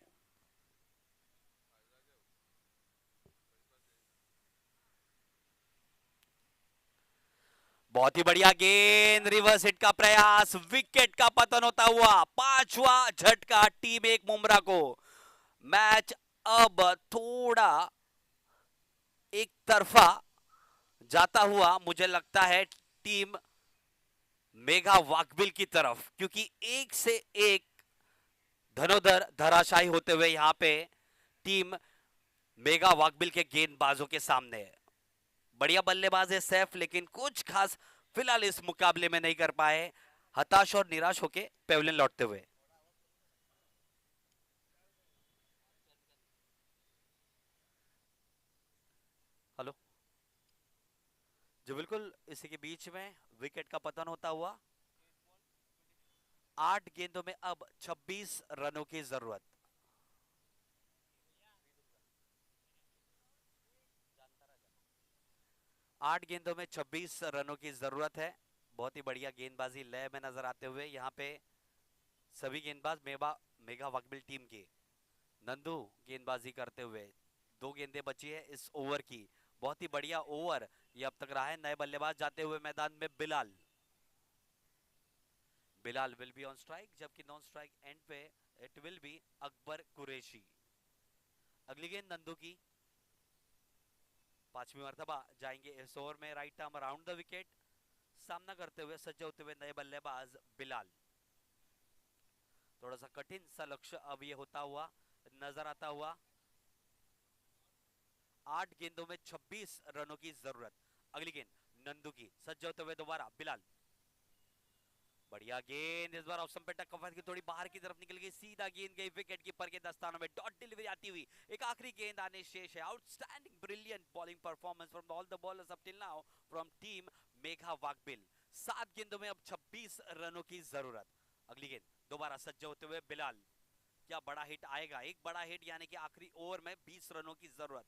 बहुत ही बढ़िया गेंद, रिवर्स हिट का प्रयास, विकेट का पतन होता हुआ 5वां झटका टीम एक मुमरा को। मैच अब थोड़ा एक तरफा जाता हुआ मुझे लगता है टीम मेघा वाकबिल की तरफ, क्योंकि एक से एक धनोधर धराशायी होते हुए यहां पे टीम मेगा वाकबिल के गेंदबाजों के सामने है। बढ़िया बल्लेबाज है सैफ, लेकिन कुछ खास फिलहाल इस मुकाबले में नहीं कर पाए, हताश और निराश होके पेविलियन लौटते हुए। हेलो जी, बिल्कुल इसी के बीच में विकेट का पतन होता हुआ। 8 गेंदों में अब 26 रनों की जरूरत। आठ गेंदों में 26 रनों की जरूरत है। बहुत ही बढ़िया गेंदबाजी लय में नजर आते हुए यहाँ पे सभी गेंदबाज मेगा वाकबिल टीम के। नंदू गेंदबाजी करते हुए, 2 गेंदें बची है इस ओवर की। बहुत ही बढ़िया ओवर ये अब तक रहा है। नए बल्लेबाज जाते हुए मैदान में Bilal. Bilal will be on strike, जबकि नॉन स्ट्राइक एंड पे it will be Akbar Qureshi. अगली गेंद नंदू की। 5वीं मर्तबा जाएंगे इस ओवर में right arm around the wicket. सामना करते हुए सज्ज होते हुए नए बल्लेबाज बिलाल। थोड़ा सा कठिन सा लक्ष्य अब ये होता हुआ नजर आता हुआ। 8 गेंदों में 26 रनों की जरूरत। अगली गेंद नंदू की, सज्ज होते हुए दोबारा बिलाल। बढ़िया गेंद, इस बार ऑफ स्टंप पे टक्कर की थोड़ी बाहर की तरफ निकल गई, सीधा गेंद गई विकेट कीपर के दस्तानों में। डॉट डिलीवरी आती हुई एक आखिरी गेंद आने शेष है। Outstanding brilliant bowling performance from all the bowlers up till now from team Megha Wakbil. 7 गेंदों में अब 26 रनों की जरूरत। अगली गेंद दोबारा सज्ज होते हुए बिलाल। क्या बड़ा हिट आएगा? एक बड़ा हिट, यानी कि आखिरी ओवर में 20 रनों की जरूरत।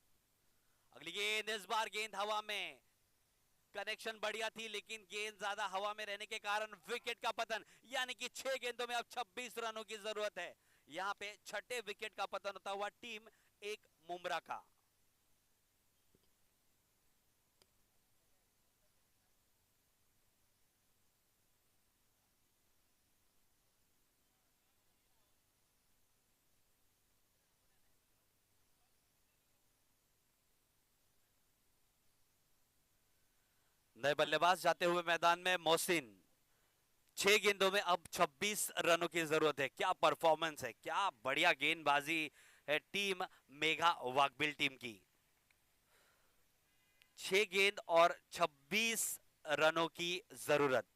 अगली गेंद, इस बार गेंद हवा में। कनेक्शन बढ़िया थी, लेकिन गेंद ज्यादा हवा में रहने के कारण विकेट का पतन, यानी कि 6 गेंदों में अब 26 रनों की जरूरत है। यहां पे छठे विकेट का पतन होता हुआ टीम एक मुमरा का। नए बल्लेबाज जाते हुए मैदान में मोहसिन। 6 गेंदों में अब 26 रनों की जरूरत है। क्या परफॉर्मेंस है, क्या बढ़िया गेंदबाजी है टीम मेघा वाकबिल टीम की। 6 गेंद और 26 रनों की जरूरत।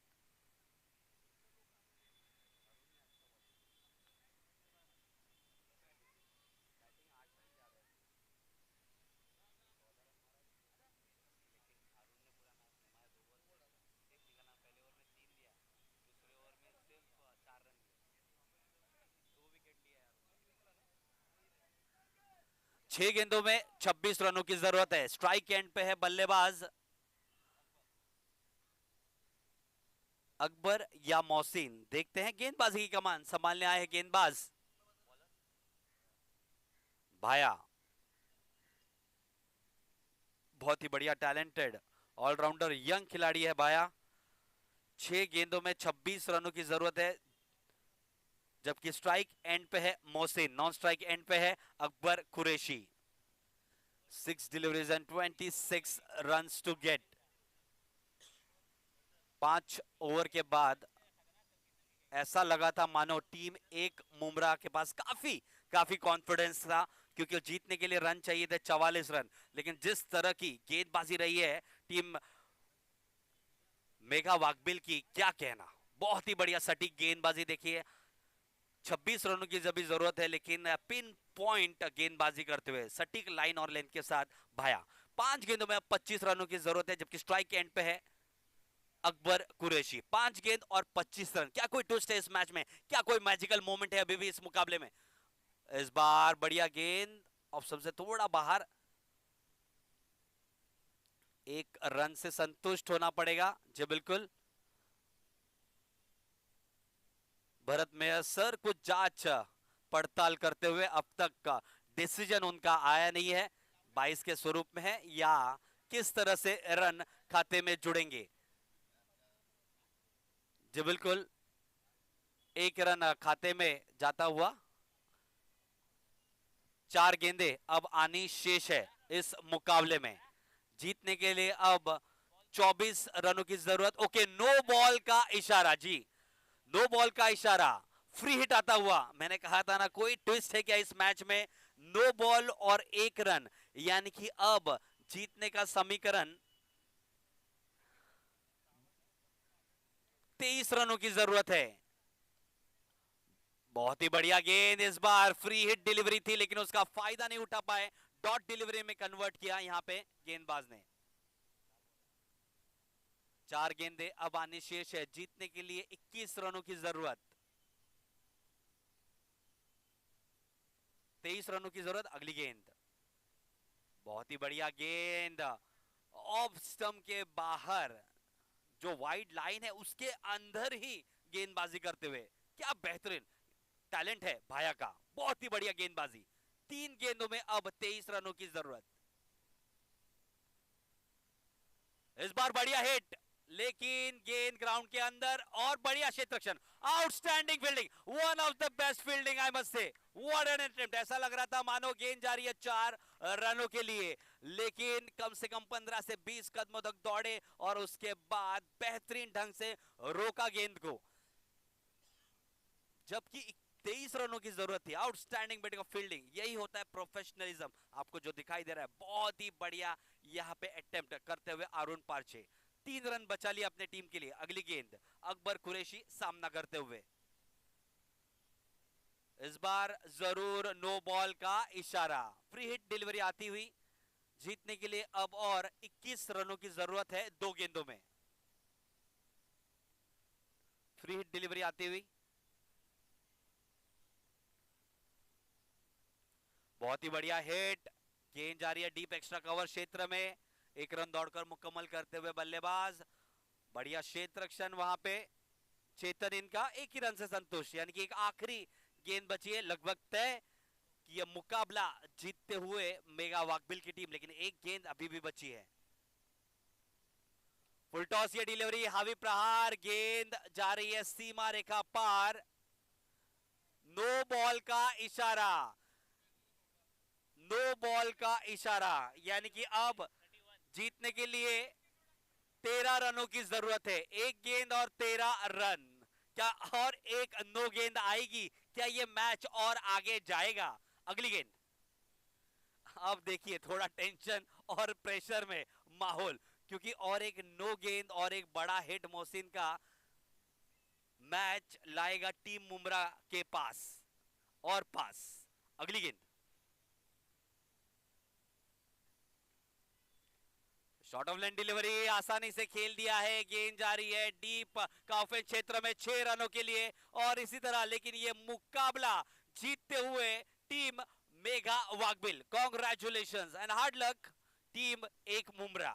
छह गेंदों में 26 रनों की जरूरत है। स्ट्राइक एंड पे है बल्लेबाज अकबर या मोहसिन। देखते हैं, गेंदबाजी की कमान संभालने आए हैं गेंदबाज भाया। बहुत ही बढ़िया टैलेंटेड ऑलराउंडर यंग खिलाड़ी है भाया। 6 गेंदों में 26 रनों की जरूरत है, जबकि स्ट्राइक एंड पे है मोहसिन, नॉन स्ट्राइक एंड पे है Akbar Qureshi. 6 deliveries and 26 runs to get. 5 over के बाद ऐसा लगा था मानो टीम एक मुमरा के पास काफी काफी कॉन्फिडेंस था, क्योंकि जीतने के लिए रन चाहिए थे 44 रन। लेकिन जिस तरह की गेंदबाजी रही है टीम मेघा वाकबिल की, क्या कहना। बहुत ही बढ़िया सटीक गेंदबाजी देखिए। 26 रनों की जब भी जरूरत है, लेकिन पिन पॉइंट गेंदबाजी करते हुए सटीक लाइन और लेंथ के साथ भाया। 5 गेंदों में अब 25 रनों की जरूरत है, जबकि स्ट्राइक एंड पे है अकबर कुरैशी। 5 गेंद और 25 रन। क्या कोई ट्विस्ट है इस मैच में? क्या कोई मैजिकल मोमेंट है अभी भी इस मुकाबले में? इस बार बढ़िया गेंद ऑप्शन से थोड़ा बाहर। 1 रन से संतुष्ट होना पड़ेगा जी, बिल्कुल। भरत मेयर सर कुछ जांच पड़ताल करते हुए अब तक का डिसीजन उनका आया नहीं है। 22 के स्वरूप में है या किस तरह से रन खाते में जुड़ेंगे। जी बिल्कुल, 1 रन खाते में जाता हुआ। 4 गेंदें अब आनी शेष है इस मुकाबले में। जीतने के लिए अब 24 रनों की जरूरत। ओके, नो बॉल का इशारा जी, नो बॉल का इशारा, फ्री हिट आता हुआ। मैंने कहा था ना, कोई ट्विस्ट है क्या इस मैच में? नो बॉल और 1 रन, यानी कि अब जीतने का समीकरण 23 रनों की जरूरत है। बहुत ही बढ़िया गेंद, इस बार फ्री हिट डिलीवरी थी लेकिन उसका फायदा नहीं उठा पाए, डॉट डिलीवरी में कन्वर्ट किया यहां पे गेंदबाज ने। 4 गेंदें अब आनी शेष है, जीतने के लिए 21 रनों की जरूरत। 23 रनों की जरूरत। अगली गेंद, बहुत ही बढ़िया गेंद, ऑफ स्टंप के बाहर, जो वाइड लाइन है उसके अंदर ही गेंदबाजी करते हुए, क्या बेहतरीन टैलेंट है भाया का, बहुत ही बढ़िया गेंदबाजी। 3 गेंदों में अब 23 रनों की जरूरत। इस बार बढ़िया हिट, लेकिन गेंद ग्राउंड के अंदर, और बढ़िया क्षेत्र रक्षण, outstanding fielding, one of the best fielding I must say. What an attempt, ऐसा लग रहा था मानो गेंद जा रही है 4 रनों के लिए, लेकिन कम से कम 15 से 20 कदमों तक दौड़े और उसके बाद बेहतरीन ढंग से रोका गेंद को, जबकि 23 रनों की जरूरत थी। आउटस्टैंडिंग बैटिंग ऑफ फील्डिंग, यही होता है प्रोफेशनलिज्म, आपको जो दिखाई दे रहा है। बहुत ही बढ़िया यहां पे अटेम्प्ट करते हुए अरुण पारचे, 3 रन बचा लिया अपने टीम के लिए। अगली गेंद, अकबर कुरैशी सामना करते हुए, इस बार जरूर नो बॉल का इशारा, फ्री हिट डिलीवरी आती हुई। जीतने के लिए अब और 21 रनों की जरूरत है 2 गेंदों में। फ्री हिट डिलीवरी आती हुई, बहुत ही बढ़िया हिट, गेंद जा रही है डीप एक्स्ट्रा कवर क्षेत्र में। 1 रन दौड़कर मुकम्मल करते हुए बल्लेबाज, बढ़िया क्षेत्र रक्षण वहां पे। चेतन इनका 1 ही रन से संतुष्ट, यानी कि एक आखिरी गेंद बची है, लगभग तय कि यह मुकाबला जीतते हुए मेगा वाकबिल की टीम, लेकिन 1 गेंद अभी भी बची है। फुल टॉस, ये डिलीवरी, हावी प्रहार, गेंद जा रही है सीमा रेखा पार। नो बॉल का इशारा, नो बॉल का इशारा, यानी कि अब जीतने के लिए 13 रनों की जरूरत है। 1 गेंद और 13 रन, क्या और एक नो गेंद आएगी? क्या ये मैच और आगे जाएगा? अगली गेंद, अब देखिए थोड़ा टेंशन और प्रेशर में माहौल, क्योंकि और एक नो गेंद और एक बड़ा हिट मोहसिन का मैच लाएगा टीम मुमरा के पास और पास। अगली गेंद, शॉर्ट ऑफ लाइन डिलीवरी, आसानी से खेल दिया है, गेंद जा रही है डीप काफी क्षेत्र में 6 रनों के लिए, और इसी तरह लेकिन ये मुकाबला जीतते हुए team Mega Wakbil, congratulations and hard luck team 1 Mumbra.